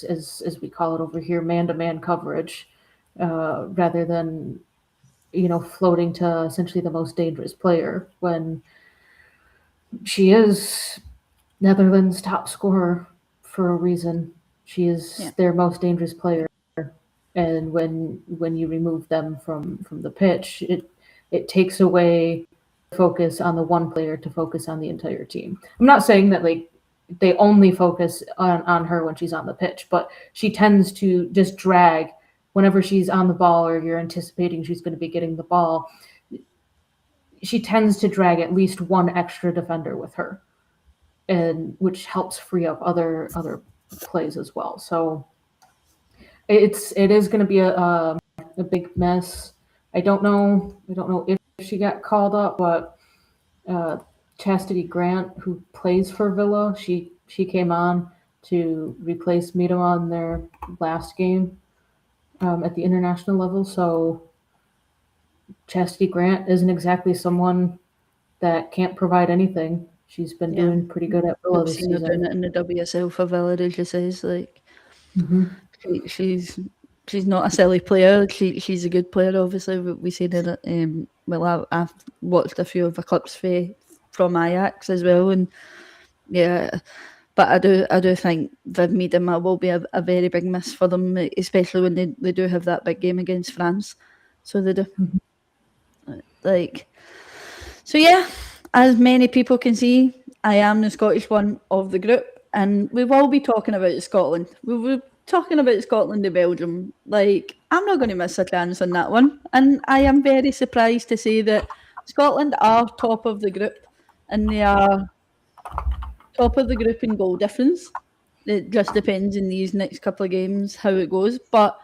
as we call it over here, man-to-man coverage, rather than floating to essentially the most dangerous player, when she is Netherlands' top scorer for a reason. She is their most dangerous player, and when you remove them from the pitch, it takes away focus on the one player to focus on the entire team. I'm not saying that like they only focus on her when she's on the pitch, but she tends to just drag whenever she's on the ball, or you're anticipating she's going to be getting the ball. She tends to drag at least one extra defender with her, and which helps free up other plays as well. So it is going to be a big mess. I don't know if she got called up, but Chastity Grant, who plays for Villa, she came on to replace Miedema in their last game. at the international level. So Chastity Grant isn't exactly someone that can't provide anything. She's been Yeah. doing pretty good at Villa I've this seen her doing season. it in the WSL for Villa, as she says. Like, Mhm. she's not a silly player. She's a good player. Obviously, we seen her. Well, I've watched a few of the clips from Ajax as well, and yeah. But I do think Viv Miedema will be a very big miss for them, especially when they do have that big game against France. So they do. Like, so yeah, as many people can see, I am the Scottish one of the group, and we will be talking about Scotland. We were talking about Scotland and Belgium. Like, I'm not going to miss a chance on that one, and I am very surprised to say that Scotland are top of the group, and they are top of the group in goal difference. It just depends in these next couple of games how it goes, but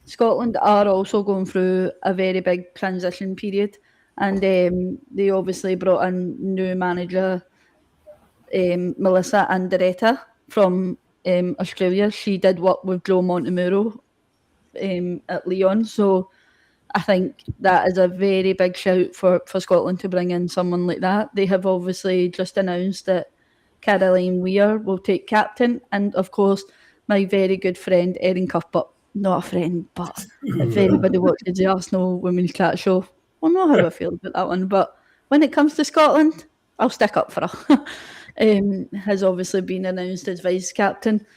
Scotland are also going through a very big transition period, and they obviously brought in new manager Melissa Anderetta from Australia. She did work with Joe Montemuro at Lyon, so I think that is a very big shout for Scotland to bring in someone like that. They have obviously just announced that Caroline Weir will take captain, and of course, my very good friend Erin Cuthbert, not a friend, but if anybody watches the Arsenal Women's Chat Show, will know how I feel about that one. But when it comes to Scotland, I'll stick up for her. Has obviously been announced as vice captain,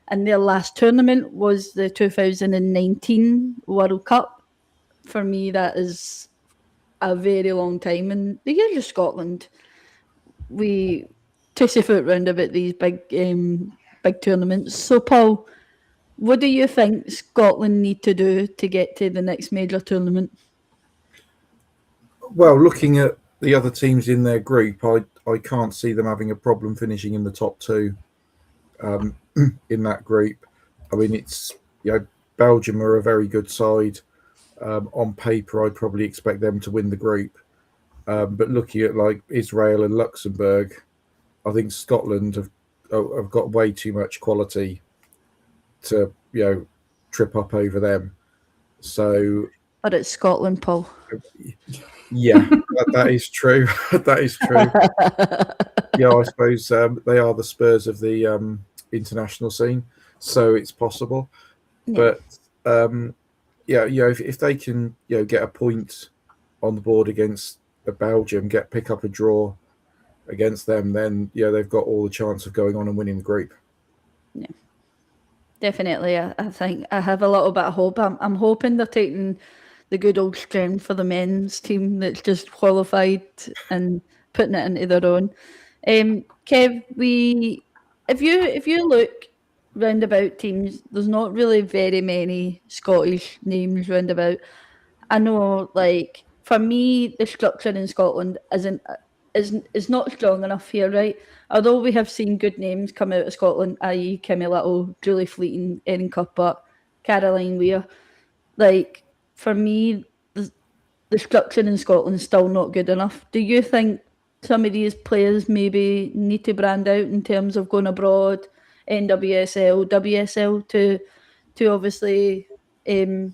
and their last tournament was the 2019 World Cup. For me, that is a very long time. And the years of Scotland, we foot round about these big tournaments. So, Paul, what do you think Scotland need to do to get to the next major tournament? Well, looking at the other teams in their group, I can't see them having a problem finishing in the top two in that group. I mean, it's Belgium are a very good side. On paper, I'd probably expect them to win the group. But looking at like Israel and Luxembourg, I think Scotland have got way too much quality to trip up over them. So But it's Scotland, Paul. yeah, that is true. That is true. Yeah, I suppose they are the Spurs of the international scene, so it's possible. Yeah. But if they can get a point on the board against Belgium, pick up a draw against them, then they've got all the chance of going on and winning the group. Yeah, definitely. I think I have a little bit of hope. I'm hoping they're taking the good old strength for the men's team that's just qualified and putting it into their own. Kev, if you look round about teams, there's not really very many Scottish names round about. I know, like, for me, the structure in Scotland is not strong enough here, right? Although we have seen good names come out of Scotland, i.e. Kimmy Little, Julie Fleeting, Erin Cuthbert, Caroline Weir, like, for me, the structure in Scotland is still not good enough. Do you think some of these players maybe need to brand out in terms of going abroad, NWSL, WSL, to obviously be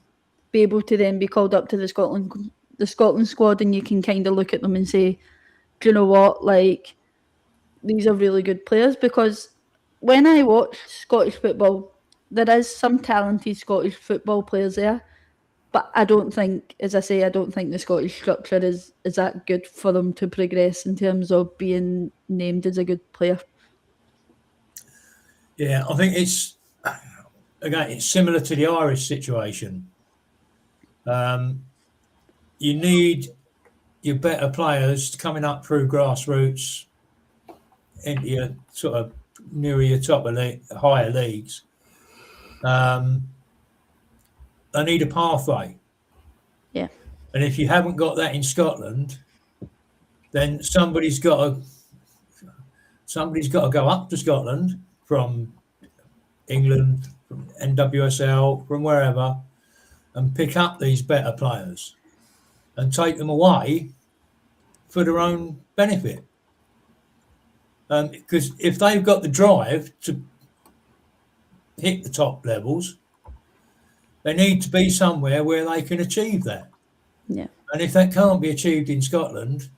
able to then be called up to the Scotland squad, and you can kind of look at them and say, do you know what, like, these are really good players? Because when I watch Scottish football, there is some talented Scottish football players there, but I don't think, as I say, I don't think the Scottish structure is that good for them to progress in terms of being named as a good player. Yeah, I think it's similar to the Irish situation. You need your better players coming up through grassroots into your sort of nearer your top of higher leagues. They need a pathway. Yeah. And if you haven't got that in Scotland, then somebody's got to go up to Scotland from England, from NWSL, from wherever, and pick up these better players and take them away for their own benefit. Because if they've got the drive to hit the top levels, They need to be somewhere where they can achieve that. Yeah. And if that can't be achieved in Scotland,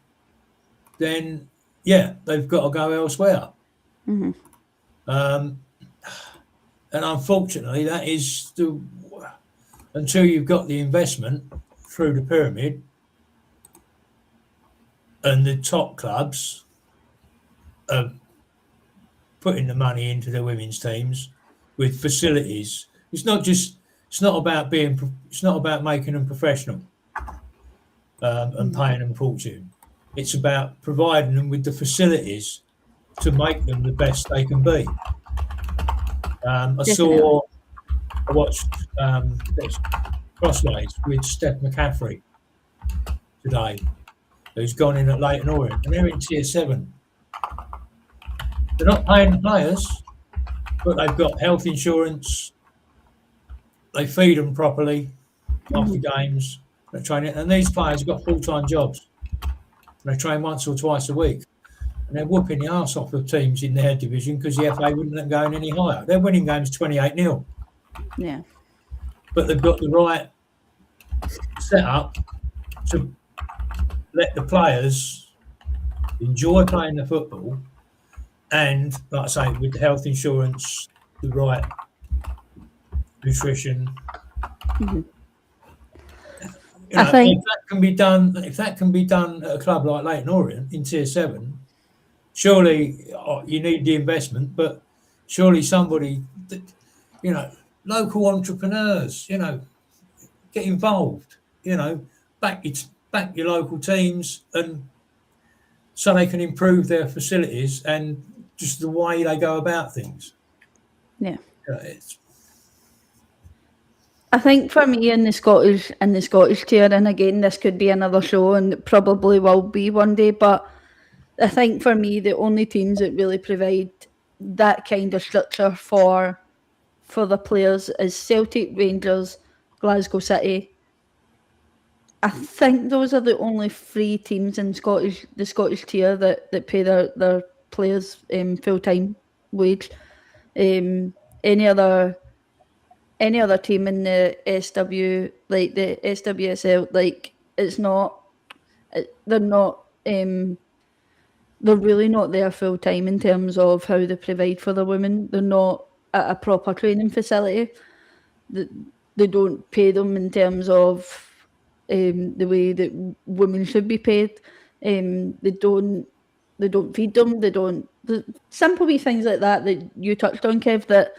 then yeah, they've got to go elsewhere. Mhm. And unfortunately, that is until you've got the investment through the pyramid and the top clubs are putting the money into the women's teams with facilities. It's not about making them professional and paying them a fortune. It's about providing them with the facilities to make them the best they can be. I watched Crossways with Steph McCaffrey today, who's gone in at Leyton Orient, and they're in Tier 7. They're not paying the players, but they've got health insurance. They feed them properly after games. They train it, and these players have got full-time jobs. They train once or twice a week, and they're whooping the arse off of teams in their division because the FA wouldn't let them go any higher. They're winning games 28-0, Yeah. but they've got the right setup to let the players enjoy playing the football, and like I say, with the health insurance, the right nutrition. Mhm. You know, I think- if that can be done at a club like Leyton Orient in Tier 7, surely you need the investment, but surely somebody, local entrepreneurs, get involved, back your local teams, and so they can improve their facilities and just the way they go about things. Yeah. It's I think for me in the Scottish tier, and again this could be another show and it probably will be one day, but I think for me the only teams that really provide that kind of structure for the players is Celtic, Rangers, Glasgow City. I think those are the only three teams in the Scottish tier that pay their players full time wage. Any other team in the SW, like the SWSL, like it's not, they're not, they're really not there full time in terms of how they provide for the women. They're not at a proper training facility. They don't pay them in terms of the way that women should be paid. They don't feed them. The simple wee things like that you touched on, Kev, that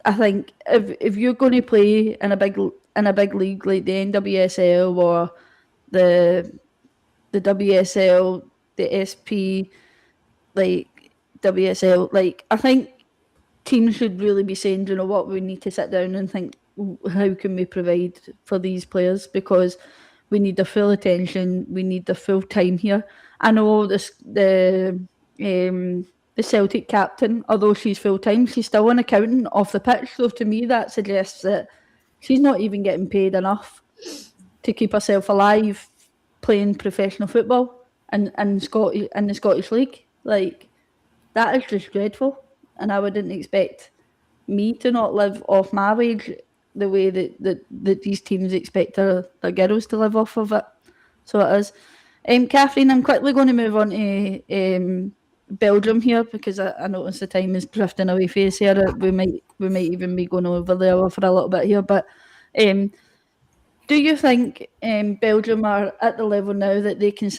I think if you're going to play in a big league like the NWSL or the WSL, the SP, like WSL, like I think teams should really be saying, you know what, we need to sit down and think, how can we provide for these players, because we need their full attention, we need their full time here. I know the Celtic captain, although she's full time, she's still an accountant off the pitch. So to me, that suggests that she's not even getting paid enough to keep herself alive playing professional football in the Scottish League. Like, that is just dreadful, and I wouldn't expect me to not live off my wage the way that these teams expect their girls to live off of it. So it is. Catherine, I'm quickly going to move on to Belgium here, because I notice the time is drifting away from us here. We might even be going over there for a little bit here. But do you think Belgium are at the level now that they can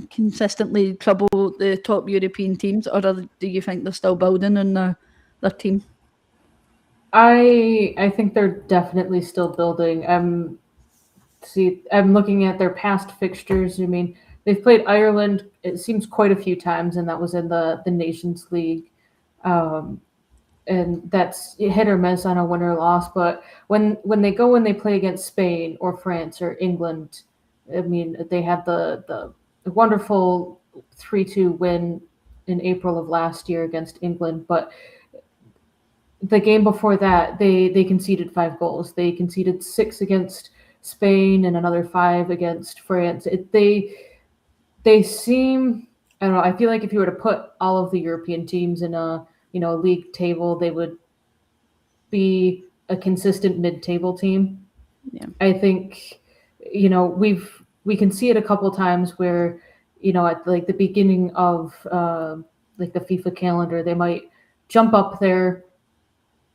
consistently trouble the top European teams, or do you think they're still building on their team? I think they're definitely still building. I'm looking at their past fixtures. I mean, they've played Ireland, it seems, quite a few times, and that was in the Nations League. And that's hit or miss on a win or loss. But when they go and they play against Spain or France or England, I mean, they had the wonderful 3-2 win in April of last year against England, but the game before that, they conceded 5 goals. They conceded 6 against Spain and another 5 against France. They seem, I don't know, I feel like if you were to put all of the European teams in a league table, they would be a consistent mid-table team. Yeah. I think, we can see it a couple times where, at like the beginning of like the FIFA calendar, they might jump up there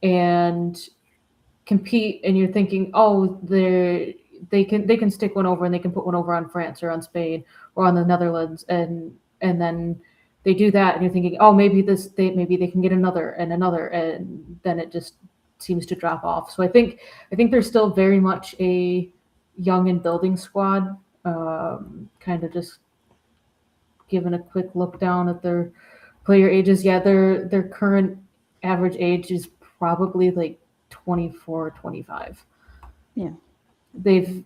and compete, and you're thinking, oh, they can stick one over and they can put one over on France or on Spain or on the Netherlands, and then they do that, and you're thinking, oh, maybe they can get another, and then it just seems to drop off. So I think there's still very much a young and building squad. Kind of just giving a quick look down at their player ages. Yeah, their current average age is probably like 24, 25. Yeah. They've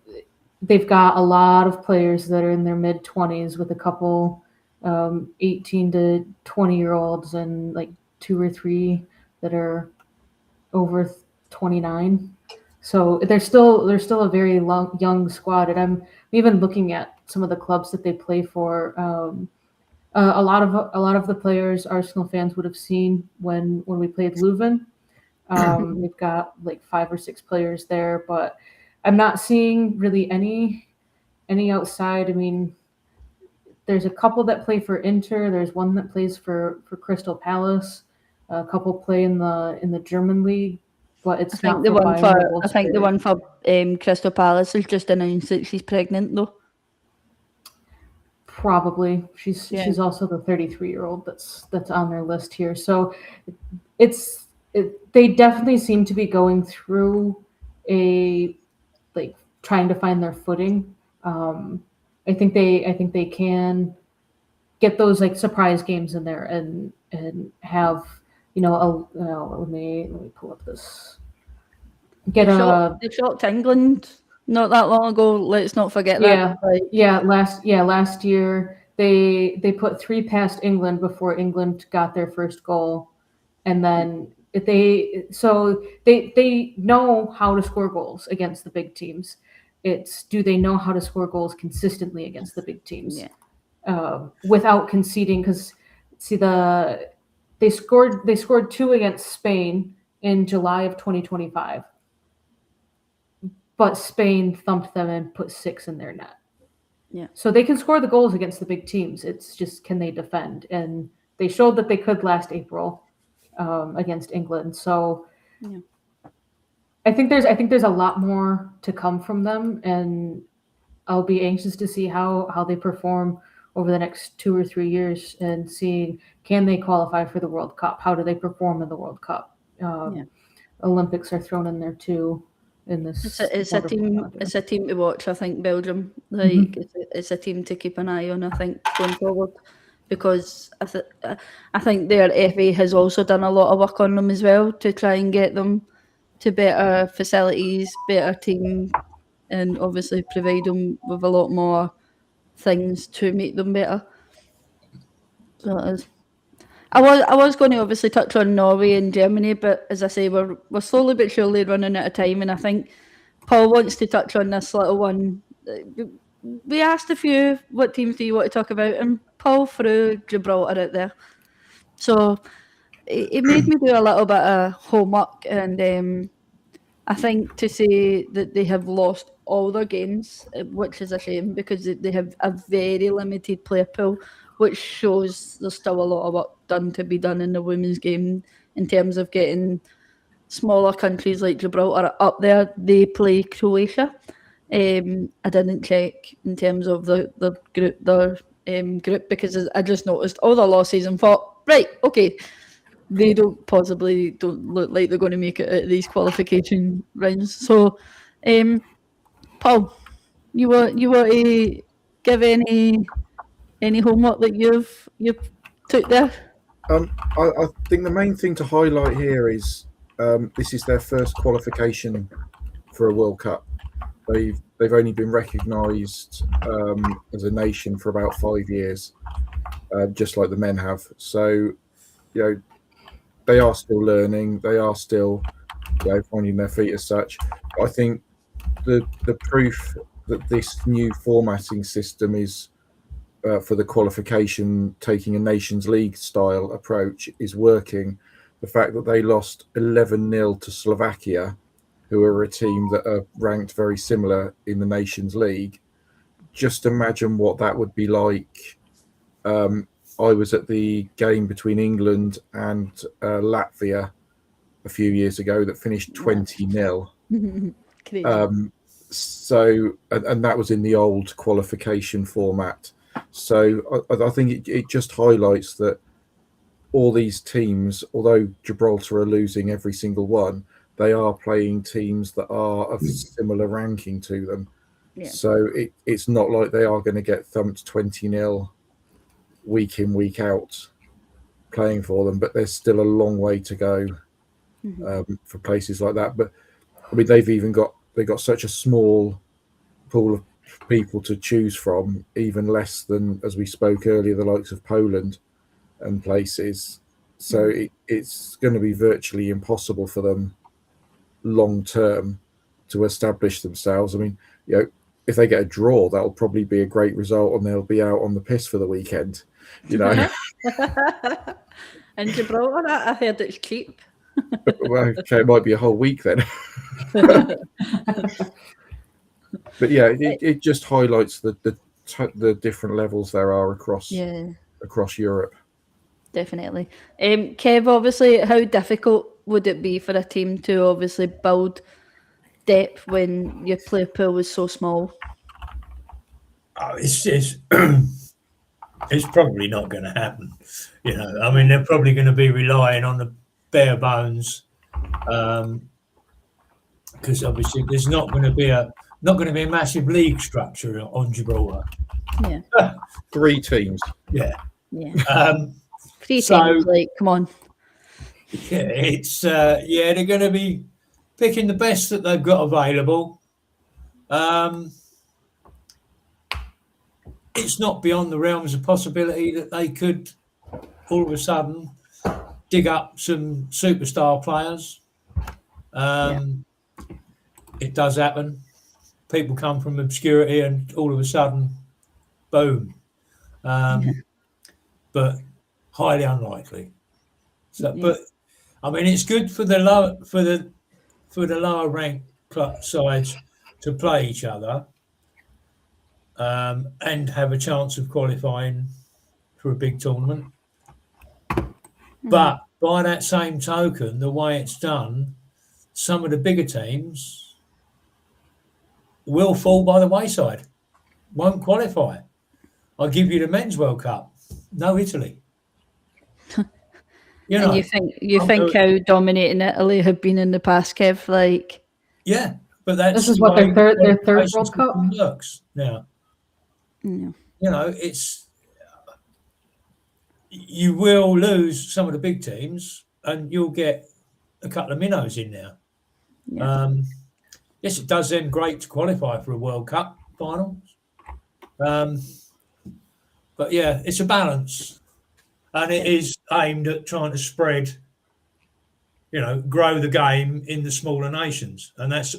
got a lot of players that are in their mid 20s with a couple 18 to 20-year-olds and like 2 or 3 that are over 29. So they're still a very young squad, and I'm even looking at some of the clubs that they play for. A lot of the players Arsenal fans would have seen when we played Leuven. We've got like 5 or 6 players there, but I'm not seeing really any outside. I mean, there's a couple that play for Inter. There's one that plays for Crystal Palace. A couple play in the German league, but it's I think not the for one Bayern for or I think the Wolfsburg. one for Crystal Palace has just announced that she's pregnant though. Probably. Yeah. She's also the 33-year-old that's on their list here. So they definitely seem to be going through like trying to find their footing. I think they can get those like surprise games in there and have let me pull up this. Get They shocked England not that long ago. Let's not forget that. Last year they put 3 past England before England got their first goal, and then they know how to score goals against the big teams. It's, do they know how to score goals consistently against the big teams? Yeah. Without conceding? Because see, they scored 2 against Spain in July of 2025. But Spain thumped them and put 6 in their net. Yeah. So they can score the goals against the big teams. It's just, can they defend? And they showed that they could last April against England. So Yeah. I think there's a lot more to come from them, and I'll be anxious to see how they perform over the next 2 or 3 years, and seeing, can they qualify for the World Cup? How do they perform in the World Cup? Olympics are thrown in there too. In this, It's a team. calendar. It's a team to watch. I think Belgium. Like it's a team to keep an eye on. I think going forward, because I think their FA has also done a lot of work on them as well to try and get them to better facilities, better team, and obviously provide them with a lot more things to make them better. So it is. I was going to obviously touch on Norway and Germany, but as I say, we're slowly but surely running out of time, and I think Paul wants to touch on this little one. We asked a few, what teams do you want to talk about, and Paul threw Gibraltar out there. So it made me do a little bit of homework, and I think to say that they have lost all their games, which is a shame because they have a very limited player pool, which shows there's still a lot of work done to be done in the women's game in terms of getting smaller countries like Gibraltar up there. They play Croatia. I didn't check in terms of the group because I just noticed all their losses and thought, right, okay, they don't look like they're going to make it out of these qualification rounds. So, Paul, you want to give any homework that you've took there? I think the main thing to highlight here is this is their first qualification for a World Cup. They've only been recognised as a nation for about 5 years, just like the men have. So, they are still learning. They are still, finding their feet as such. I think the proof that this new formatting system is for the qualification, taking a Nations League style approach, is working. The fact that they lost 11-0 to Slovakia who are a team that are ranked very similar in the Nations League. Just imagine what that would be like. I was at the game between England and Latvia a few years ago that finished 20-0. Crazy. So, and that was in the old qualification format. So I think it just highlights that all these teams, although Gibraltar are losing every single one, they are playing teams that are of similar ranking to them. Yeah. So it's not like they are going to get thumped 20-0 week in, week out playing for them, but there's still a long way to go for places like that. But I mean, they've got such a small pool of people to choose from, even less than, as we spoke earlier, the likes of Poland and places. So it's going to be virtually impossible for them long term to establish themselves. I mean, if they get a draw, that'll probably be a great result, and they'll be out on the piss for the weekend. And Gibraltar, I heard it's cheap. Well, okay, it might be a whole week then. But yeah, it just highlights the different levels there are across Europe. Definitely. Kev, obviously, how difficult would it be for a team to obviously build depth when your player pool was so small? It's it's probably not going to happen. I mean, they're probably going to be relying on the bare bones, because obviously there's not going to be a massive league structure on Gibraltar. Yeah. 3 teams. Yeah. Yeah. 3 so- teams, like, come on. Yeah, it's they're going to be picking the best that they've got available. It's not beyond the realms of possibility that they could all of a sudden dig up some superstar players. It does happen. People come from obscurity and all of a sudden, boom. But highly unlikely. So, but I mean, it's good for the lower ranked sides to play each other and have a chance of qualifying for a big tournament. But by that same token, the way it's done, some of the bigger teams will fall by the wayside, won't qualify. I'll give you the Men's World Cup. No Italy. And you think how dominating Italy have been in the past, Kev? Like, yeah, but that's This is what their third World Cup works now. yeah. It's you will lose some of the big teams, and you'll get a couple of minnows in there. Yeah. Yes, it does then great to qualify for a World Cup final. But yeah, it's a balance. And it is aimed at trying to spread, grow the game in the smaller nations. And that's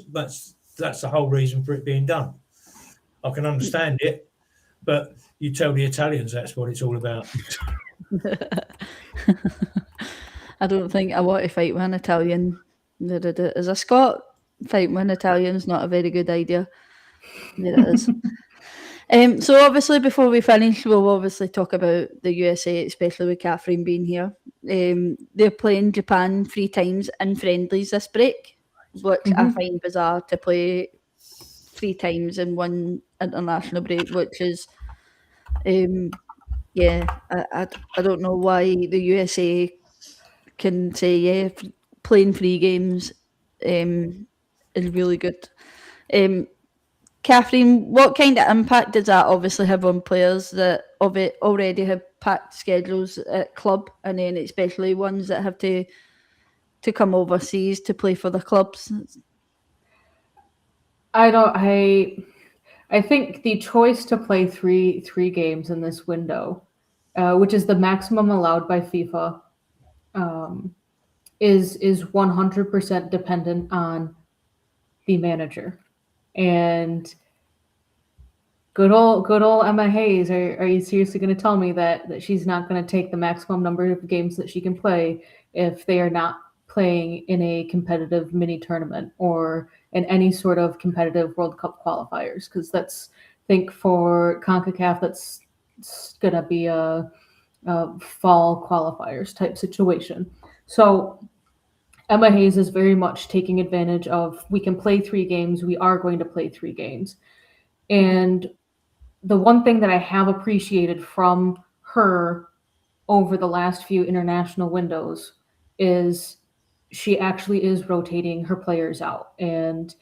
the whole reason for it being done. I can understand it, but you tell the Italians that's what it's all about. I don't think I want to fight with an Italian. As a Scot, fighting with an Italian is not a very good idea. There it is. So obviously, before we finish, we'll obviously talk about the USA, especially with Catherine being here. They're playing Japan 3 times in friendlies this break, which I find bizarre to play 3 times in one international break, which is, I don't know why the USA can say, playing 3 games is really good. Catherine, what kind of impact does that obviously have on players that already have packed schedules at club, and then especially ones that have to come overseas to play for the clubs? I think the choice to play three games in this window, which is the maximum allowed by FIFA, is 100% dependent on the manager. And good old Emma Hayes, are you seriously going to tell me that she's not going to take the maximum number of games that she can play if they are not playing in a competitive mini tournament or in any sort of competitive World Cup qualifiers, because that's, I think for CONCACAF, that's going to be a fall qualifiers type situation. So Emma Hayes is very much taking advantage of, we can play 3 games, we are going to play 3 games. And the one thing that I have appreciated from her over the last few international windows is she actually is rotating her players out. And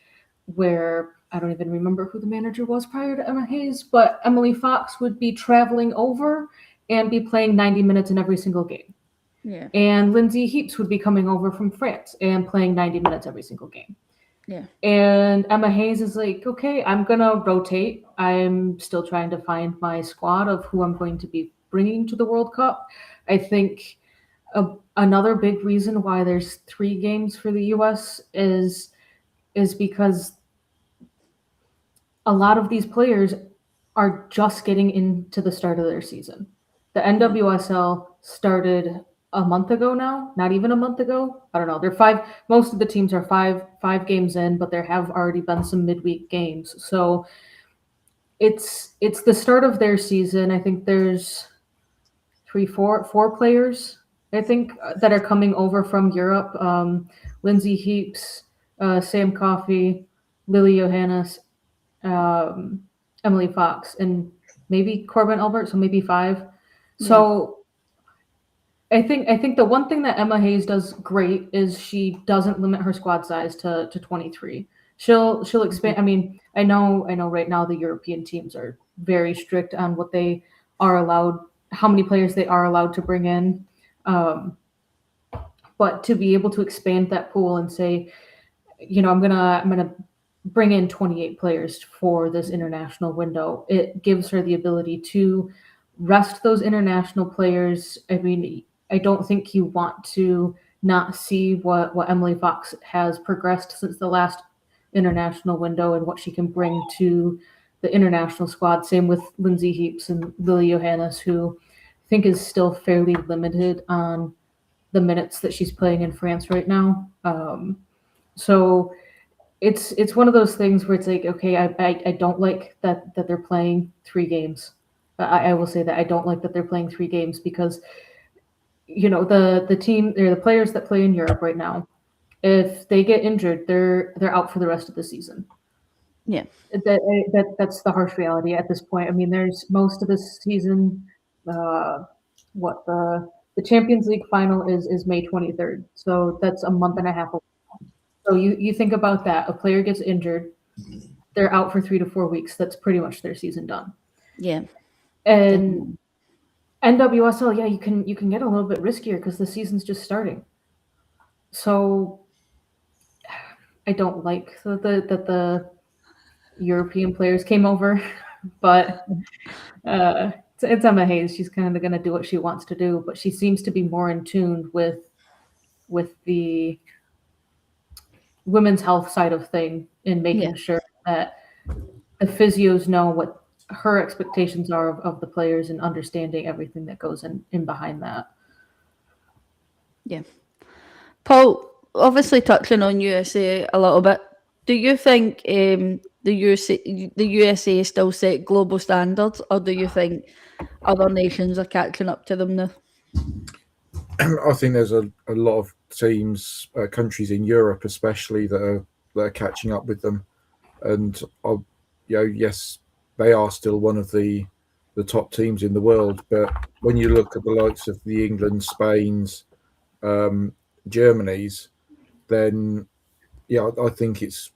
where, I don't even remember who the manager was prior to Emma Hayes, but Emily Fox would be traveling over and be playing 90 minutes in every single game. Yeah. And Lindsay Heaps would be coming over from France and playing 90 minutes every single game. Yeah. And Emma Hayes is like, okay, I'm going to rotate. I'm still trying to find my squad of who I'm going to be bringing to the World Cup. I think another big reason why there's 3 games for the U.S. is because a lot of these players are just getting into the start of their season. The NWSL started a month ago now, not even a month ago. I don't know. Most of the teams are five games in, but there have already been some midweek games. So it's the start of their season. I think there's four players, I think, that are coming over from Europe. Lindsay Heaps, Sam Coffey, Lily Johannes, Emily Fox, and maybe Corbin Albert, so maybe 5. So I think the one thing that Emma Hayes does great is she doesn't limit her squad size to 23. She'll expand. I mean, I know right now the European teams are very strict on what they are allowed, how many players they are allowed to bring in. But to be able to expand that pool and say, I'm gonna bring in 28 players for this international window, it gives her the ability to rest those international players. I mean, I don't think you want to not see what Emily Fox has progressed since the last international window and what she can bring to the international squad. Same with Lindsay Heaps and Lily Johannes, who I think is still fairly limited on the minutes that she's playing in France right now. So it's one of those things where it's like, okay, I don't like that they're playing 3 games. I will say that I don't like that they're playing 3 games because, the team, or the players that play in Europe right now, if they get injured, they're out for the rest of the season. Yeah. That's the harsh reality at this point. I mean, there's most of this season. The Champions League final is May 23rd, so that's a month and a half away. So you think about that. A player gets injured, they're out for 3 to 4 weeks. That's pretty much their season done. Yeah. And NWSL, yeah, you can get a little bit riskier because the season's just starting. So I don't like that the European players came over, but it's Emma Hayes. She's kind of going to do what she wants to do, but she seems to be more in tune with the women's health side of thing in making sure that the physios know what her expectations are of the players and understanding everything that goes in behind that. Yeah. Paul, obviously touching on USA a little bit, do you think the USA still set global standards, or do you think other nations are catching up to them now? I think there's a lot of teams, countries in Europe especially, that are catching up with them, and yes, they are still one of the top teams in the world. But when you look at the likes of the England, Spain's, Germany's, then I think it's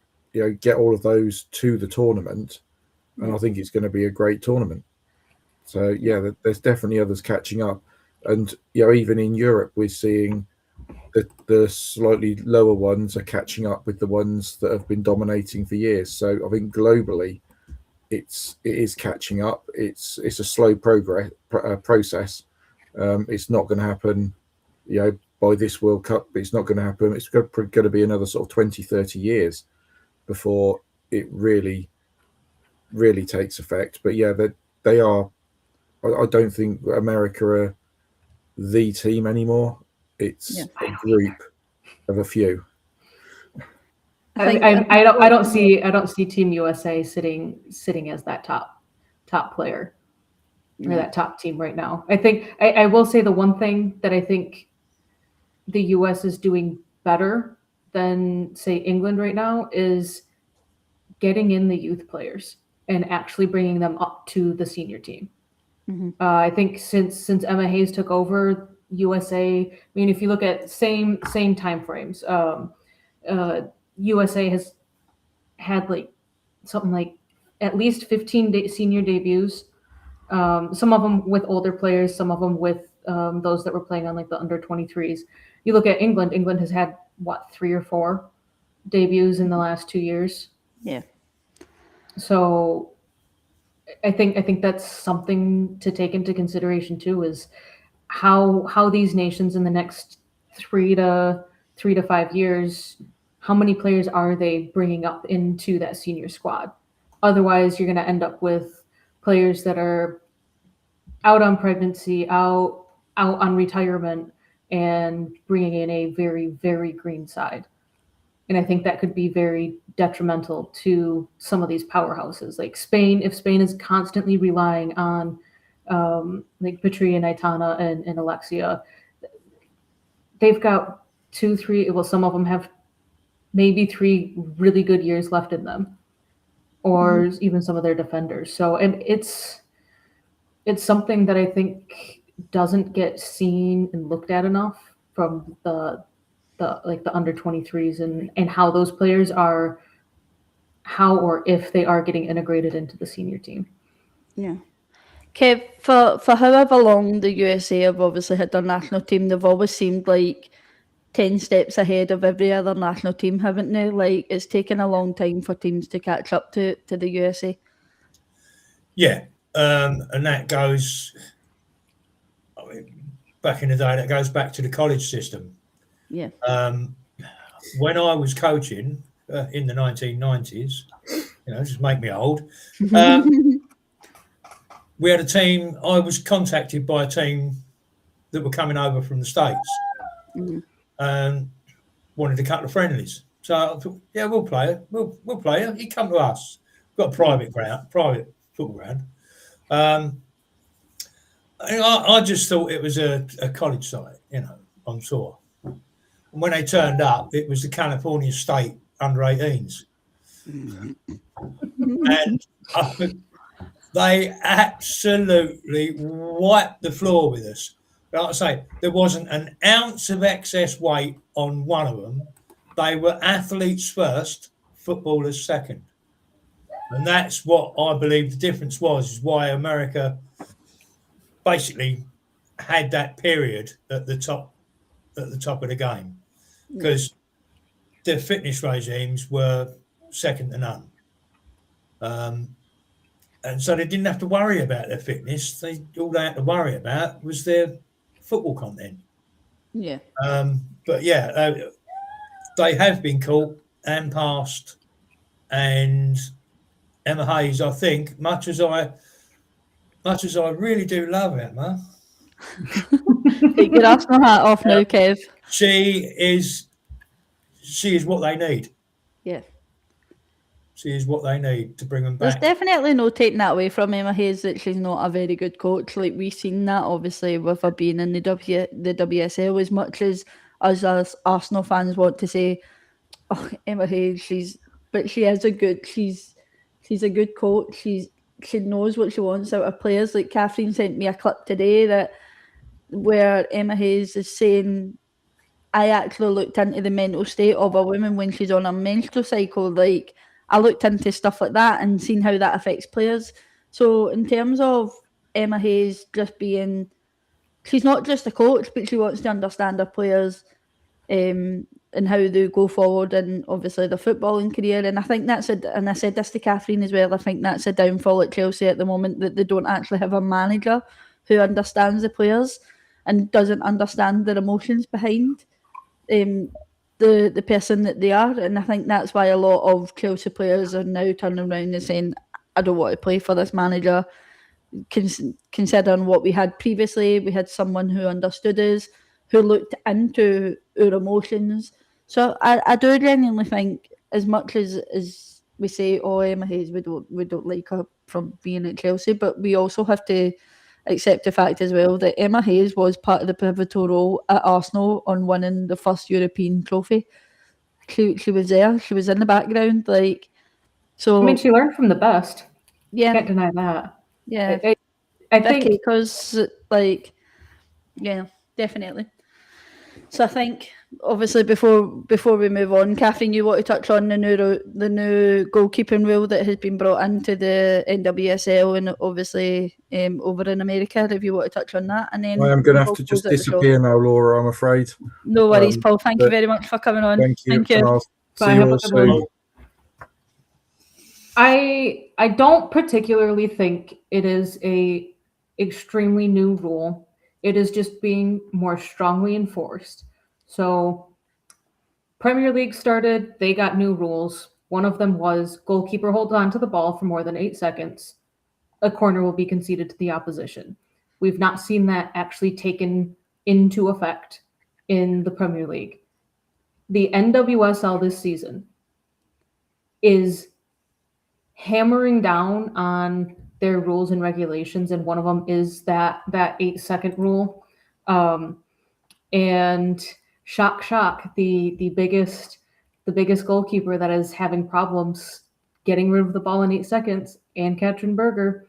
get all of those to the tournament, and I think it's going to be a great tournament. So yeah, there's definitely others catching up, and even in Europe we're seeing the slightly lower ones are catching up with the ones that have been dominating for years. So I think globally it is catching up. It's a slow process. It's not going to happen by this World Cup. It's not going to happen. It's going to be another sort of 20-30 years before it really takes effect. But yeah, they are. I don't think America are the team anymore. It's a group of a few. I don't see Team USA sitting as that top player or that top team right now. I think I will say the one thing that I think the US is doing better than say England right now is getting in the youth players and actually bringing them up to the senior team. I think since Emma Hayes took over USA, I mean, if you look at same time frames, USA has had like something like at least 15 senior debuts. Some of them with older players, some of them with those that were playing on like the under 23s. You look at England. England has had what 3 or 4 debuts in the last 2 years. Yeah. So I think that's something to take into consideration too, is how these nations in the next 3 to 5 years, how many players are they bringing up into that senior squad? Otherwise, you're going to end up with players that are out on pregnancy, out on retirement, and bringing in a very, very green side. And I think that could be very detrimental to some of these powerhouses. Like Spain, if Spain is constantly relying on like Patria, Aitana, and Alexia, they've got 2, 3, well, some of them have maybe 3 really good years left in them, or even some of their defenders. So, and it's something that I think doesn't get seen and looked at enough from the under 23s and how those players are, how or if they are getting integrated into the senior team. Yeah. Kev, for however long the USA have obviously had their national team, they've always seemed like 10 steps ahead of every other national team, haven't they? Like, it's taken a long time for teams to catch up to the USA. Yeah, and that goes, I mean, back in the day, that goes back to the college system. Yeah. When I was coaching in the 1990s, just make me old, we had a team, I was contacted by a team that were coming over from the States. And wanted a couple of friendlies. So I thought, yeah, we'll play it. We'll play it. You come to us. We've got a private football ground. And I just thought it was a college side, on tour. And when they turned up, it was the California State under 18s. And they absolutely wiped the floor with us. Like I say, there wasn't an ounce of excess weight on one of them. They were athletes first, footballers second. And that's what I believe the difference was, is why America basically had that period at the top of the game. Because their fitness regimes were second to none. And so they didn't have to worry about their fitness. All they had to worry about was their football content. Yeah. But yeah, they have been caught and passed. And Emma Hayes, I think, much as I really do love Emma, Take your Arsenal hat off now, Kev. she is what they need. Yeah. She is what they need to bring them There's back. definitely no taking that away from Emma Hayes, that she's not a very good coach. Like, we've seen that, obviously, with her being in the WSL, as much as us as Arsenal fans want to say, oh, Emma Hayes, she's a good coach. She knows what she wants out of players. Like, Catherine sent me a clip today where Emma Hayes is saying, I actually looked into the mental state of a woman when she's on a menstrual cycle. Like, I looked into stuff like that and seen how that affects players. So in terms of Emma Hayes just being, she's not just a coach, but she wants to understand her players and how they go forward, and obviously their footballing career. And I think and I said this to Catherine as well, I think that's a downfall at Chelsea at the moment, that they don't actually have a manager who understands the players and doesn't understand their emotions behind the person that they are. And I think that's why a lot of Chelsea players are now turning around and saying, I don't want to play for this manager. Considering what we had previously, we had someone who understood us, who looked into our emotions. So I do genuinely think, as much as we say, oh, Emma Hayes, we don't like her from being at Chelsea, but we also have to accept the fact as well that Emma Hayes was part of the pivotal role at Arsenal on winning the first European trophy. She was there. She was in the background, like, so. I mean, she learned from the best. Yeah, Can't deny that. yeah. I think because like, yeah, definitely. So I think obviously before we move on, Catherine, you want to touch on the new goalkeeping rule that has been brought into the NWSL and obviously over in America. If you want to touch on that, and then I am going to we'll have to close just out the show. disappear now, Laura, I'm afraid. No worries, Paul. Thank you but very much for coming on. Thank you. Thank you. And I'll Bye, see have you a all good soon. one. I don't particularly think it is a extremely new rule. It is just being more strongly enforced. So Premier League started, they got new rules. One of them was goalkeeper holds on to the ball for more than 8 seconds. A corner will be conceded to the opposition. We've not seen that actually taken into effect in the Premier League. The NWSL this season is hammering down on their rules and regulations, and one of them is that 8-second rule. And shock, the biggest goalkeeper that is having problems getting rid of the ball in 8 seconds, Ann-Katrin Berger,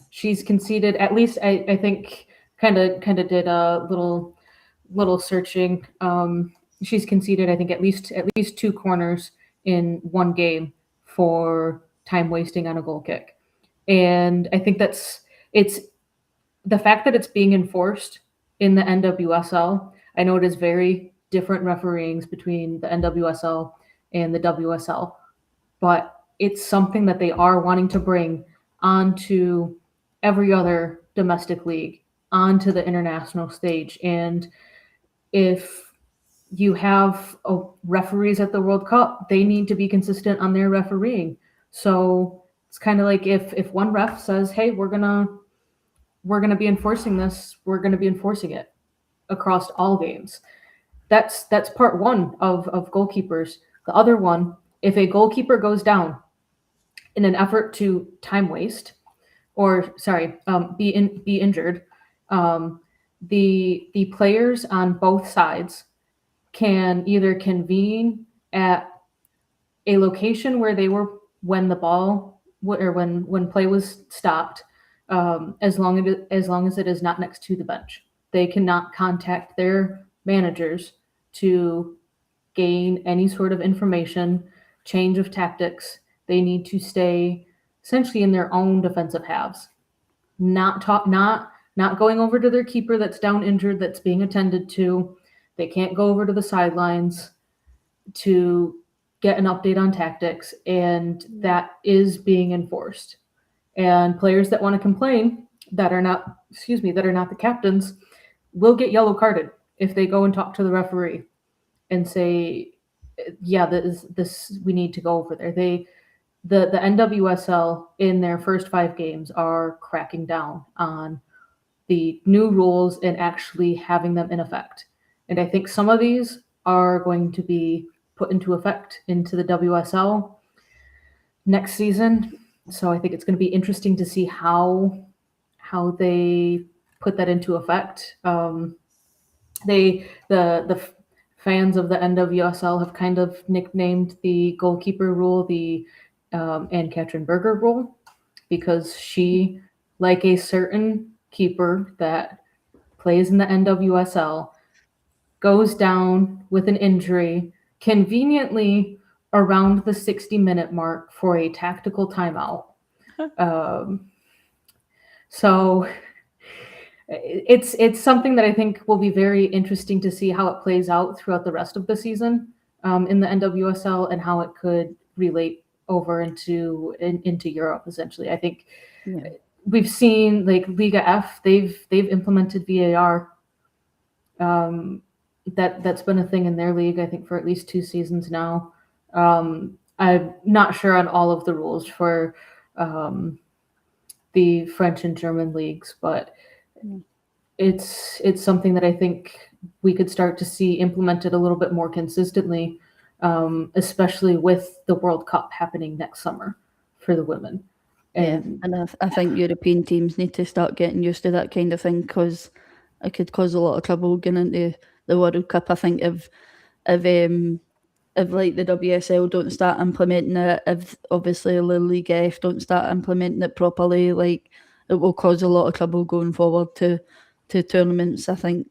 she's conceded, at least I think, kind of did a little searching. She's conceded, I think, at least 2 corners in one game for time wasting on a goal kick. And I think it's the fact that it's being enforced in the NWSL. I know it is very different refereeings between the NWSL and the WSL, but it's something that they are wanting to bring onto every other domestic league, onto the international stage. And if you have referees at the World Cup, they need to be consistent on their refereeing. So it's kind of like if one ref says, "Hey, we're gonna be enforcing this. We're gonna be enforcing it across all games." That's part one of goalkeepers. The other one, if a goalkeeper goes down in an effort to time waste, or be injured, the players on both sides can either convene at a location where they were when the ball or when play was stopped, as long as it is not next to the bench. They cannot contact their managers to gain any sort of information, change of tactics. They need to stay essentially in their own defensive halves, not going over to their keeper that's down injured, that's being attended to. They can't go over to the sidelines to get an update on tactics, and that is being enforced. And players that want to complain that are not the captains will get yellow carded if they go and talk to the referee and say, yeah, this we need to go over there. The NWSL in their first 5 games are cracking down on the new rules and actually having them in effect. And I think some of these are going to be put into effect into the WSL next season. So I think it's going to be interesting to see how they put that into effect. The fans of the NWSL have kind of nicknamed the goalkeeper rule the Ann-Katrin Berger rule, because she, like a certain keeper that plays in the NWSL, goes down with an injury conveniently around the 60-minute mark for a tactical timeout. So it's something that I think will be very interesting to see how it plays out throughout the rest of the season in the NWSL, and how it could relate over into Europe. Essentially, I think we've seen, like, Liga F, they've implemented VAR. That's been a thing in their league, I think, for at least 2 seasons now. I'm not sure on all of the rules for the French and German leagues, but it's something that I think we could start to see implemented a little bit more consistently, especially with the World Cup happening next summer for the women. And And I think European teams need to start getting used to that kind of thing, because it could cause a lot of trouble going into the World Cup. I think if like the WSL don't start implementing it, if obviously the League F don't start implementing it properly, like, it will cause a lot of trouble going forward to tournaments, I think,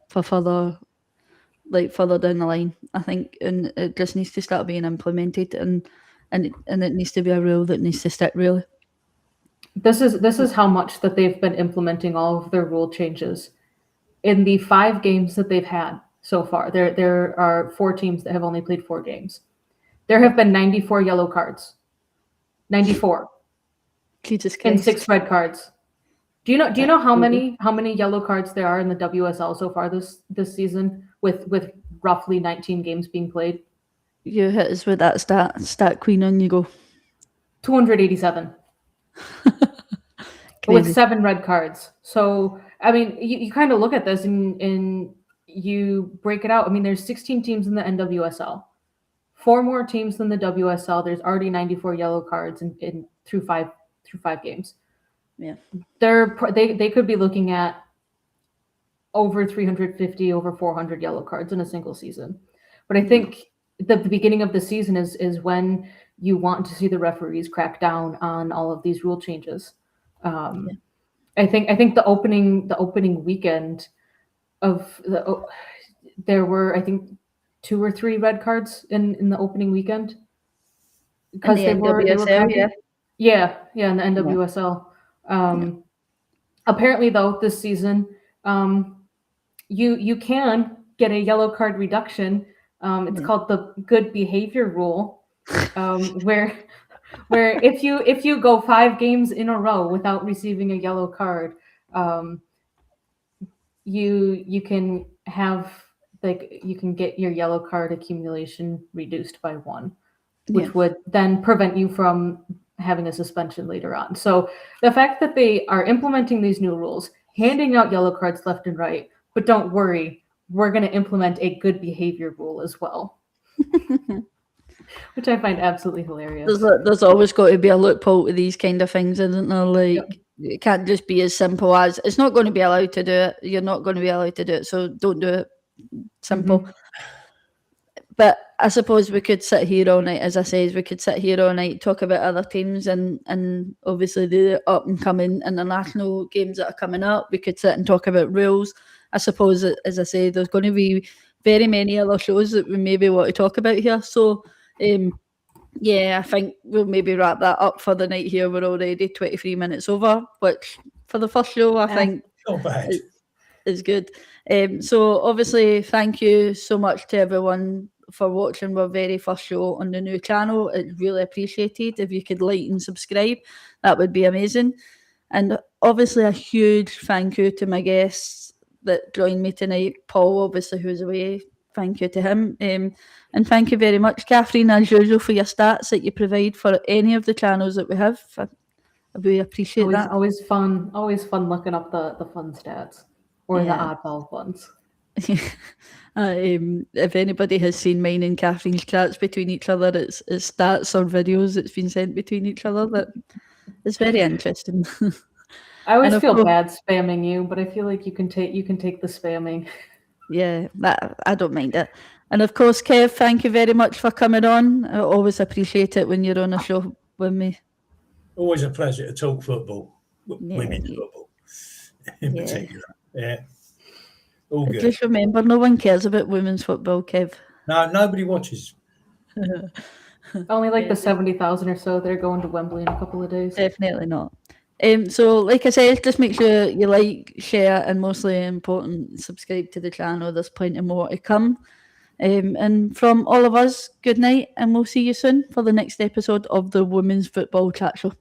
for further down the line, I think, and it just needs to start being implemented, and it needs to be a rule that needs to stick, really. this is how much that they've been implementing all of their rule changes. In the 5 games that they've had so far, there are 4 teams that have only played 4 games. There have been 94 yellow cards. 94. Jesus And Christ. 6 red cards. Do you know how many yellow cards there are in the WSL so far this season, with roughly 19 games being played? You hit us with that stat queen, on you go. 287. With 7 red cards. So, I mean, you kind of look at this and you break it out. I mean, there's 16 teams in the NWSL. 4 more teams than the WSL. There's already 94 yellow cards in through 5 games. Yeah. They could be looking at over 350, over 400 yellow cards in a single season. But I think the beginning of the season is when you want to see the referees crack down on all of these rule changes. I think the opening weekend of there were, I think, 2 or 3 red cards in the opening weekend, because they were in the NWSL. Apparently, though, this season, you can get a yellow card reduction. It's called the good behavior rule, where if you go 5 games in a row without receiving a yellow card, you can have, like, you can get your yellow card accumulation reduced by 1, which would then prevent you from having a suspension later on. So the fact that they are implementing these new rules, handing out yellow cards left and right, but don't worry, we're going to implement a good behavior rule as well. Which I find absolutely hilarious. There's always got to be a loophole to these kind of things, isn't there? Like, it can't just be as simple as, it's not going to be allowed to do it. You're not going to be allowed to do it, so don't do it. Simple. But I suppose we could sit here all night, as I say, we could sit here all night, talk about other teams and obviously the up and coming international games that are coming up. We could sit and talk about rules. I suppose, as I say, there's going to be very many other shows that we maybe want to talk about here. So, I think we'll maybe wrap that up for the night here. We're already 23 minutes over, which for the first show, I think Not bad. is good. So obviously, thank you so much to everyone for watching our very first show on the new channel. It's really appreciated. If you could like and subscribe, that would be amazing. And obviously, a huge thank you to my guests that joined me tonight. Paul, obviously, who's away. Thank you to him. And thank you very much, Catherine, as usual, for your stats that you provide for any of the channels that we have. I really appreciate that. Always fun looking up the fun stats, or the oddball ones. If anybody has seen mine and Catherine's chats between each other, it's stats or videos that's been sent between each other. That it's very interesting. I always feel bad spamming you, but I feel like you can take the spamming. Yeah, I don't mind it. And of course, Kev, thank you very much for coming on. I always appreciate it when you're on a show with me. Always a pleasure to talk football, women's football in particular. Yeah, all good. Just remember, no one cares about women's football, Kev. No, nobody watches. Only like the 70,000 or so that are going to Wembley in a couple of days. Definitely not. So, like I said, just make sure you like, share, and mostly important, subscribe to the channel. There's plenty more to come. And from all of us, good night, and we'll see you soon for the next episode of the Women's Football Chat Show.